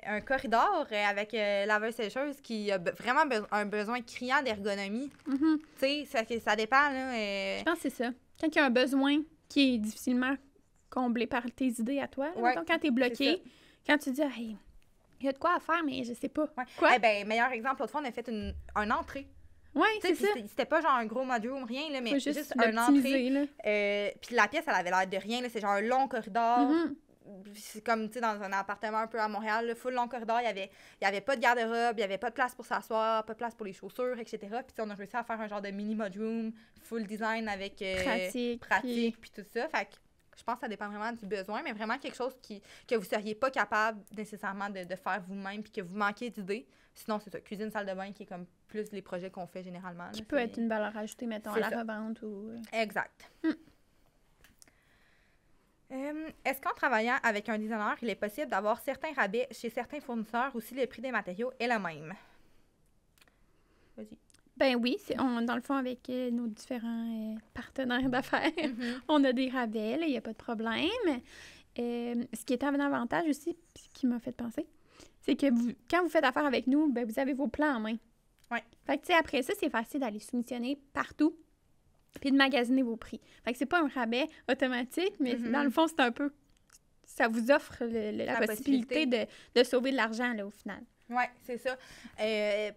Speaker 2: un corridor avec laveuse-sécheuse qui a vraiment un besoin criant d'ergonomie. Tu sais, ça dépend, là.
Speaker 1: Je pense que c'est ça. Quand il y a un besoin qui est difficilement comblé par tes idées à toi, là, mettons, quand t'es bloqué, quand tu dis « Hey, il y a de quoi à faire, mais je sais pas. »
Speaker 2: Quoi? Eh ben, meilleur exemple, l'autre fois, on a fait une entrée.
Speaker 1: Oui, c'est ça.
Speaker 2: C'était pas genre un gros module, rien, là, mais juste
Speaker 1: un entrée.
Speaker 2: Puis la pièce, elle avait l'air de rien, là. C'est genre un long corridor. C'est comme, tu sais, dans un appartement un peu à Montréal, là, full long corridor, il y avait pas de garde-robe, il y avait pas de place pour s'asseoir, pas de place pour les chaussures, etc. Puis on a réussi à faire un genre de mini mudroom, full design avec pratique puis tout ça. Fait que je pense que ça dépend vraiment du besoin, mais vraiment quelque chose que vous seriez pas capable nécessairement de faire vous-même puis que vous manquez d'idées. Sinon, c'est ça, cuisine, salle de bain qui est comme plus les projets qu'on fait généralement.
Speaker 1: Qui peut être une valeur ajoutée, mettons, à la revente ou...
Speaker 2: Exact. Est-ce qu'en travaillant avec un designer, il est possible d'avoir certains rabais chez certains fournisseurs ou si le prix des matériaux est le même? Vas-y.
Speaker 1: Ben oui, dans le fond, avec nos différents partenaires d'affaires, on a des rabais, il n'y a pas de problème. Ce qui est un avantage aussi, qui m'a fait penser, c'est que quand vous faites affaire avec nous, ben, vous avez vos plans en main.
Speaker 2: Oui.
Speaker 1: Fait que, tu sais, après ça, c'est facile d'aller soumissionner partout puis de magasiner vos prix. Fait que c'est pas un rabais automatique, mais dans le fond, c'est un peu... Ça vous offre la possibilité de sauver de l'argent, là, au final.
Speaker 2: Oui, c'est ça.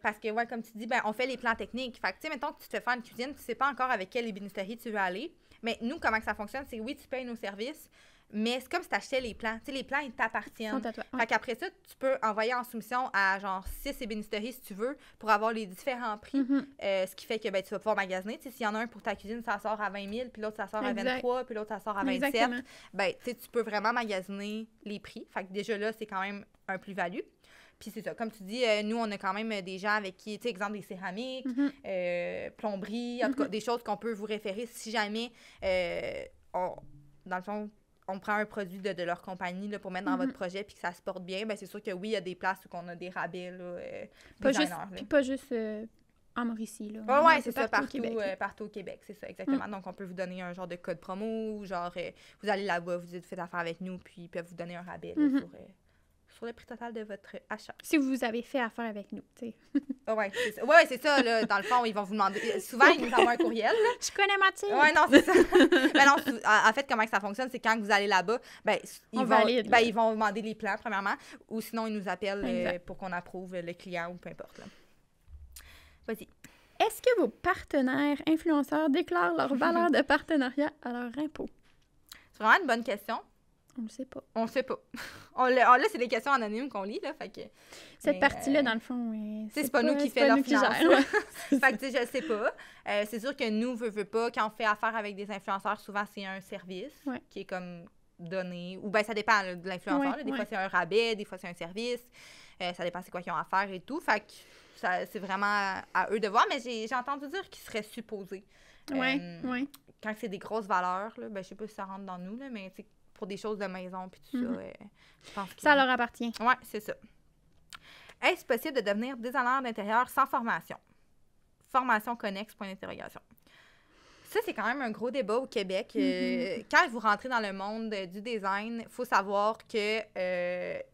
Speaker 2: Parce que, ouais, comme tu dis, ben, on fait les plans techniques. Fait que, tu sais, mettons que tu te fais faire une cuisine, tu sais pas encore avec quelle ébénisterie tu veux aller. Mais nous, comment ça fonctionne, c'est oui, tu payes nos services, mais c'est comme si tu achetais les plans. Tu sais, les plans, ils t'appartiennent. Fait qu'après ça, tu peux envoyer en soumission à genre 6 ébénisteries si tu veux pour avoir les différents prix. Ce qui fait que ben, tu vas pouvoir magasiner. Tu sais, s'il y en a un pour ta cuisine, ça sort à 20 000, puis l'autre, ça sort à 23, puis l'autre, ça sort à 27. Exactement. Ben, tu sais, tu peux vraiment magasiner les prix. Fait que déjà là, c'est quand même un plus-value. Puis c'est ça, comme tu dis, nous, on a quand même des gens avec qui, tu sais, exemple des céramiques, plomberie, en tout cas, des choses qu'on peut vous référer si jamais, dans le fond, on prend un produit de leur compagnie là, pour mettre dans votre projet puis que ça se porte bien, bien c'est sûr que oui, il y a des places où on a des rabais, là,
Speaker 1: pas juste en Mauricie, là.
Speaker 2: Oui, c'est ça, partout au Québec, c'est ça, exactement. Donc, on peut vous donner un genre de code promo ou genre, vous allez là-bas, vous faites affaire avec nous, puis ils peuvent vous donner un rabais là, sur le prix total de votre achat.
Speaker 1: Si vous avez fait affaire avec nous, tu sais.
Speaker 2: Oui, c'est ça, là. Dans le fond, ils vont vous demander... Souvent, ils nous envoient un courriel, là.
Speaker 1: Je connais Mathilde!
Speaker 2: Oui, non, c'est ça. Mais non, en fait, comment ça fonctionne, c'est quand vous allez là-bas, ben, ils vont vous demander les plans, premièrement, ou sinon, ils nous appellent pour qu'on approuve le client ou peu importe, là. Vas-y.
Speaker 1: Est-ce que vos partenaires influenceurs déclarent leur valeur de partenariat à leur impôt?
Speaker 2: C'est vraiment une bonne question.
Speaker 1: On le sait pas.
Speaker 2: On le sait pas. Là, c'est des questions anonymes qu'on lit, là, fait que...
Speaker 1: Cette partie-là, dans le fond,
Speaker 2: c'est pas nous qui fait leur finance. Fait que, tu sais, je sais pas. C'est sûr que nous, veut pas, quand on fait affaire avec des influenceurs, souvent, c'est un service qui est comme donné. Ou bien, ça dépend là, de l'influenceur. Des fois, c'est un rabais, des fois, c'est un service. Ça dépend c'est quoi qu'ils ont à faire et tout. Fait que c'est vraiment à eux de voir, mais j'ai entendu dire qu'ils seraient supposés.
Speaker 1: Oui.
Speaker 2: Quand c'est des grosses valeurs, là, ben, je sais pas si ça rentre dans nous, là, mais pour des choses de maison puis tout ça, je pense que...
Speaker 1: Ça leur appartient.
Speaker 2: Oui, c'est ça. Est-ce possible de devenir designer d'intérieur sans formation? Formation connexe, point d'interrogation. Ça, c'est quand même un gros débat au Québec. Quand vous rentrez dans le monde du design, il faut savoir que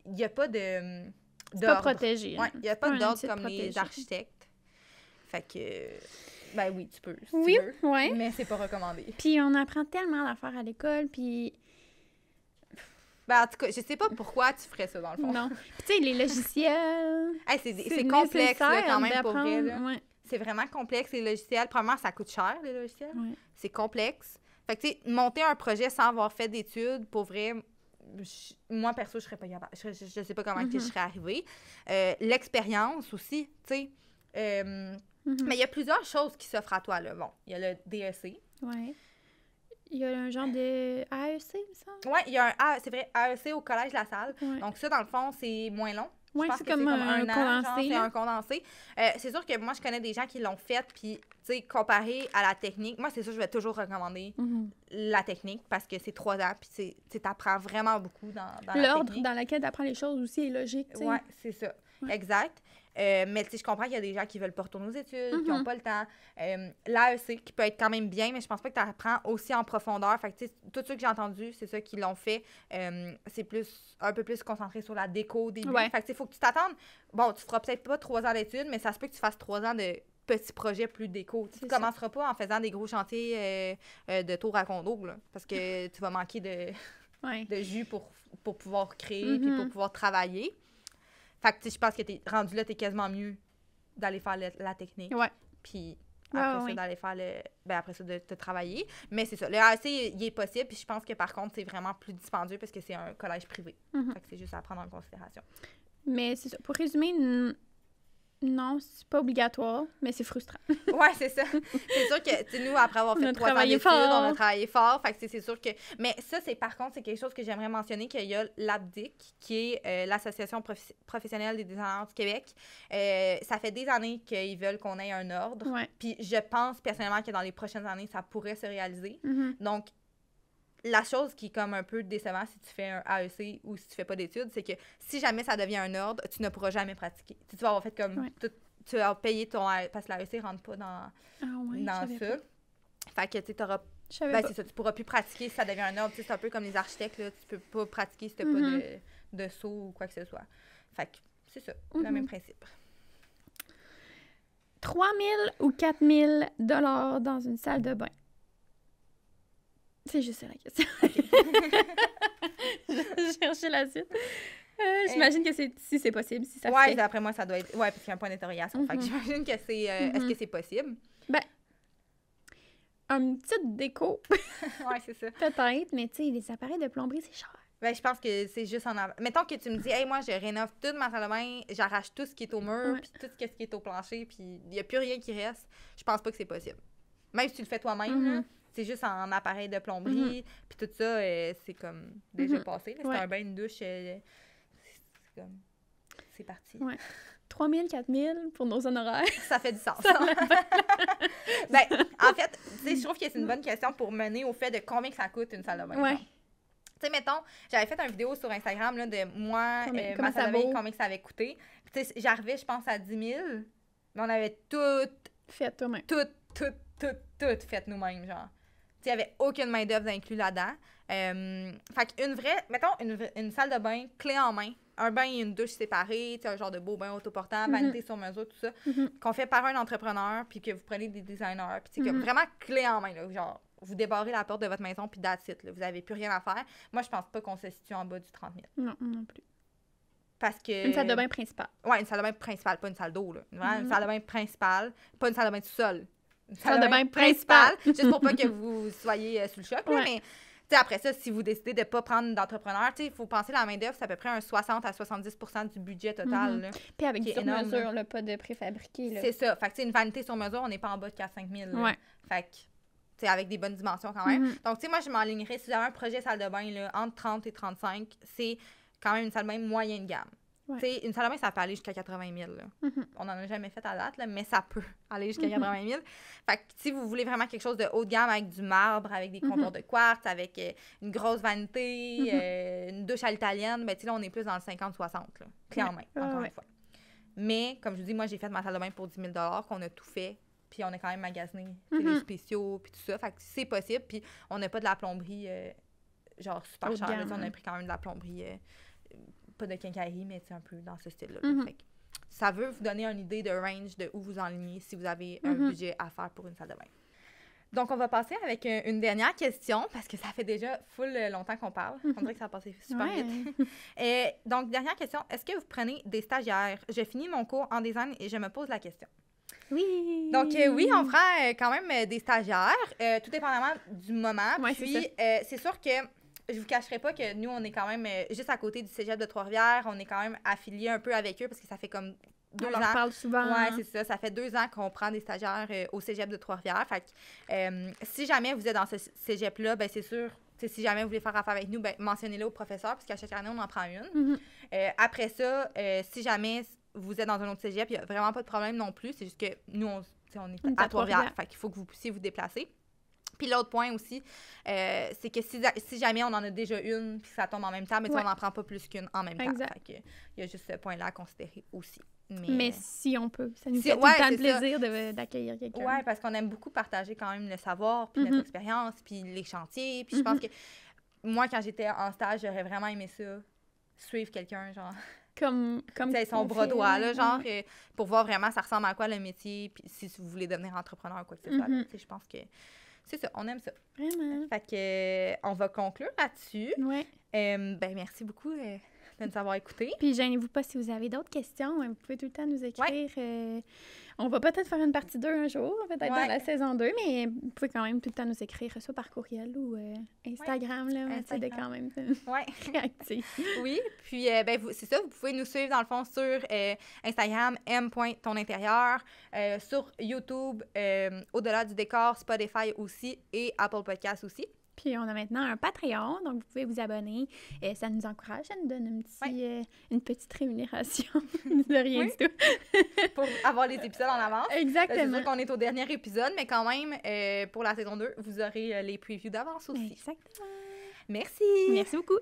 Speaker 2: il n'y a pas de...
Speaker 1: C'est pas protégé.
Speaker 2: Ouais, il n'y a pas d'ordre comme les architectes. Fait que... Ben oui, tu peux, si tu veux,
Speaker 1: ouais.
Speaker 2: mais c'est pas recommandé.
Speaker 1: Puis on apprend tellement d'affaires à l'école, puis...
Speaker 2: Ben en tout cas, je sais pas pourquoi tu ferais ça, dans le fond.
Speaker 1: Non. Puis tu sais, les logiciels...
Speaker 2: c'est complexe, là, quand même, pour vrai.
Speaker 1: Ouais.
Speaker 2: C'est vraiment complexe, les logiciels. Premièrement, ça coûte cher, les logiciels.
Speaker 1: Ouais.
Speaker 2: C'est complexe. Fait que, tu sais, monter un projet sans avoir fait d'études, pour vrai... moi, perso, je serais pas capable. Je sais pas comment que je serais arrivée. L'expérience aussi, tu sais... Mais il y a plusieurs choses qui s'offrent à toi, là. Bon, il y a le DEC.
Speaker 1: Oui. Il y a un genre de AEC, ça?
Speaker 2: Oui, il y a c'est vrai, AEC au Collège La Salle. Ouais. Donc ça, dans le fond, c'est moins long.
Speaker 1: Oui, c'est comme un condensé.
Speaker 2: C'est un condensé. C'est sûr que moi, je connais des gens qui l'ont fait, puis, tu sais, comparé à la technique, moi, c'est ça, je vais toujours recommander la technique, parce que c'est 3 ans, puis tu apprends vraiment beaucoup dans la technique.
Speaker 1: L'ordre dans lequel tu apprends les choses aussi est logique, tu sais.
Speaker 2: Oui, c'est ça. Ouais. Exact. Mais tu sais, je comprends qu'il y a des gens qui veulent pas retourner aux études, qui n'ont pas le temps. L'AEC, qui peut être quand même bien, mais je pense pas que tu apprends aussi en profondeur. Fait que, tu sais, tout ce que j'ai entendu, c'est ça qui l'ont fait. C'est un peu plus concentré sur la déco au début.
Speaker 1: Ouais.
Speaker 2: Fait que, tu sais, il faut que tu t'attendes. Bon, tu feras peut-être pas 3 ans d'études, mais ça se peut que tu fasses 3 ans de petits projets plus déco. Tu commenceras pas en faisant des gros chantiers de tours à condo, là, parce que tu vas manquer de jus pour pouvoir créer puis pour pouvoir travailler. Fait que, je pense que t'es rendu là, t'es quasiment mieux d'aller faire la technique.
Speaker 1: Ouais.
Speaker 2: Puis après ça, d'aller faire après ça, de te travailler. Mais c'est ça. Le AEC, il est possible. Puis je pense que, par contre, c'est vraiment plus dispendieux parce que c'est un collège privé. Fait que c'est juste à prendre en considération.
Speaker 1: Mais c'est ça. Pour résumer, non, c'est pas obligatoire, mais c'est frustrant.
Speaker 2: Oui, c'est ça. C'est sûr que, nous, après avoir fait 3 ans d'études, on a travaillé fort. Fait que c'est sûr que... Mais ça, par contre, c'est quelque chose que j'aimerais mentionner, qu'il y a l'ABDIC, qui est l'Association professionnelle des designers du Québec. Ça fait des années qu'ils veulent qu'on ait un ordre.
Speaker 1: Ouais.
Speaker 2: Puis je pense personnellement que dans les prochaines années, ça pourrait se réaliser. Donc, la chose qui est comme un peu décevant si tu fais un AEC ou si tu fais pas d'études, c'est que si jamais ça devient un ordre, tu ne pourras jamais pratiquer. Tu vas avoir fait comme... tu vas payer ton... Parce que l'AEC ne rentre pas dans ça. Fait que tu auras... c'est ça, tu pourras plus pratiquer si ça devient un ordre. C'est un peu comme les architectes, là, tu peux pas pratiquer si tu n'as pas de saut ou quoi que ce soit. Fait que c'est ça, le même principe.
Speaker 1: 3 000 ou 4 000 $ dans une salle de bain? C'est juste ça la question. Je cherchais la suite. J'imagine que si c'est possible, si ça se fait.
Speaker 2: Oui, d'après moi, ça doit être... Oui, parce qu'il y a un point d'interrogation. Fait que j'imagine que c'est... Est-ce que c'est possible?
Speaker 1: Ben, une petite déco.
Speaker 2: Oui, c'est ça.
Speaker 1: Peut-être, mais tu sais, les appareils de plomberie, c'est cher.
Speaker 2: Ben, je pense que c'est juste en avant. Mettons que tu me dis, hey, moi, je rénove toute ma salle de bain, j'arrache tout ce qui est au mur, puis tout ce qui est au plancher, puis il n'y a plus rien qui reste. Je pense pas que c'est possible. Même si tu le fais toi-même, là, c'est juste en appareil de plomberie, puis tout ça, c'est comme déjà passé. C'est un bain, une douche, c'est comme... C'est parti.
Speaker 1: Ouais. 3 000, 4 000 pour nos honoraires.
Speaker 2: Ça fait du sens. Ben, en fait, je trouve que c'est une bonne question pour mener au fait de combien que ça coûte une salle de bain.
Speaker 1: Ouais.
Speaker 2: Tu sais, mettons, j'avais fait une vidéo sur Instagram là, de moi, ma salle de bain, combien que ça avait coûté. Puis, tu sais, j'arrivais, je pense, à 10 000, mais on avait tout
Speaker 1: fait toi-même.
Speaker 2: Tout fait nous-mêmes, genre. Tu sais, il n'y avait aucune main-d'œuvre inclus là-dedans. Fait qu'une vraie, mettons, une salle de bain, clé en main, un bain et une douche séparés, tu sais, un genre de beau bain autoportable, vanité sur mesure, tout ça, qu'on fait par un entrepreneur, puis que vous prenez des designers, puis tu sais, vraiment clé en main, là, genre, vous débarrez la porte de votre maison, puis that's it, là, vous n'avez plus rien à faire. Moi, je pense pas qu'on se situe en bas du 30 000.
Speaker 1: Non plus.
Speaker 2: Parce que...
Speaker 1: Une salle de bain principale.
Speaker 2: Ouais, une salle de bain principale, pas une salle d'eau, là. Une salle de bain principale, pas une salle de bain tout seul. Une
Speaker 1: salle de bain principale.
Speaker 2: Juste pour pas que vous soyez sous le choc, là, mais... T'sais, après ça, si vous décidez de ne pas prendre d'entrepreneur, il faut penser la main-d'œuvre, c'est à peu près un 60 à 70 % du budget total. Là,
Speaker 1: puis avec du sur-mesure, là, pas de préfabriqué. Là.
Speaker 2: C'est ça. Fait que une vanité sur mesure, on n'est pas en bas de 4-5 000.
Speaker 1: Ouais.
Speaker 2: Fait que, avec des bonnes dimensions quand même. Donc, tu sais, moi, je m'enlignerais, si j'avais un projet salle de bain là, entre 30 et 35, c'est quand même une salle de bain moyenne gamme.
Speaker 1: Ouais.
Speaker 2: Tu sais, une salle de bain, ça peut aller jusqu'à 80 000. Là. On n'en a jamais fait à date, là, mais ça peut aller jusqu'à 80 000. Fait que si vous voulez vraiment quelque chose de haut de gamme avec du marbre, avec des comptoirs de quartz, avec une grosse vanité, une douche à l'italienne, ben tu sais, là, on est plus dans le 50-60, là, clé en main, encore une fois. Mais, comme je vous dis, moi, j'ai fait ma salle de bain pour 10 000 $, qu'on a tout fait, puis on a quand même magasiné les spéciaux, puis tout ça. Fait que c'est possible, puis on n'a pas de la plomberie, genre, super chère. Là, on a pris quand même de la plomberie, pas de quincaillerie, mais c'est un peu dans ce style-là. Fait que ça veut vous donner une idée de range de où vous enlignez si vous avez un budget à faire pour une salle de bain. Donc, on va passer avec une dernière question, parce que ça fait déjà full longtemps qu'on parle. On dirait que ça a passé super vite. Donc, dernière question, est-ce que vous prenez des stagiaires? Je finis mon cours en design et je me pose la question.
Speaker 1: Oui!
Speaker 2: Donc, oui, on fera quand même des stagiaires, tout dépendamment du moment.
Speaker 1: Ouais,
Speaker 2: puis, c'est sûr que je vous cacherai pas que nous, on est quand même juste à côté du cégep de Trois-Rivières. On est quand même affiliés un peu avec eux parce que ça fait comme 2 ans.
Speaker 1: On leur parle souvent.
Speaker 2: Oui, c'est ça. Ça fait 2 ans qu'on prend des stagiaires au cégep de Trois-Rivières. Fait que si jamais vous êtes dans ce cégep-là, ben c'est sûr, si jamais vous voulez faire affaire avec nous, ben mentionnez-le au professeur parce qu'à chaque année, on en prend une. Après ça, si jamais vous êtes dans un autre cégep, il n'y a vraiment pas de problème non plus. C'est juste que nous, on est à Trois-Rivières. Fait qu'il faut que vous puissiez vous déplacer. Puis l'autre point aussi, c'est que si jamais on en a déjà une puis ça tombe en même temps, mais on n'en prend pas plus qu'une en même temps. Fait que, il y a juste ce point-là à considérer aussi.
Speaker 1: Mais si on peut, ça nous fait tout le temps le plaisir d'accueillir quelqu'un.
Speaker 2: Oui, parce qu'on aime beaucoup partager quand même le savoir, puis notre expérience, puis les chantiers. Puis je pense que moi, quand j'étais en stage, j'aurais vraiment aimé ça, suivre quelqu'un, genre...
Speaker 1: Comme
Speaker 2: son bras droit, là, genre, pour voir vraiment ça ressemble à quoi le métier, puis si vous voulez devenir entrepreneur ou quoi que ce soit. Je pense que c'est ça, on aime ça.
Speaker 1: Vraiment.
Speaker 2: Fait que on va conclure là-dessus.
Speaker 1: Ouais.
Speaker 2: Ben merci beaucoup de nous avoir écoutés.
Speaker 1: Puis gênez-vous pas si vous avez d'autres questions, vous pouvez tout le temps nous écrire. On va peut-être faire une partie 2 un jour, peut-être dans la saison 2, mais vous pouvez quand même tout le temps nous écrire, soit par courriel ou Instagram, là, c'est de quand même réactif.
Speaker 2: Oui, puis c'est ça, vous pouvez nous suivre dans le fond sur Instagram, m.tonintérieur, sur YouTube, Au-delà du décor, Spotify aussi et Apple Podcasts aussi.
Speaker 1: Puis on a maintenant un Patreon, donc vous pouvez vous abonner. Ça nous encourage, ça nous donne une petite rémunération de rien du tout.
Speaker 2: Pour avoir les épisodes en avance.
Speaker 1: Exactement.
Speaker 2: C'est sûr qu'on est au dernier épisode, mais quand même, pour la saison 2, vous aurez les previews d'avance aussi.
Speaker 1: Exactement.
Speaker 2: Merci.
Speaker 1: Merci beaucoup.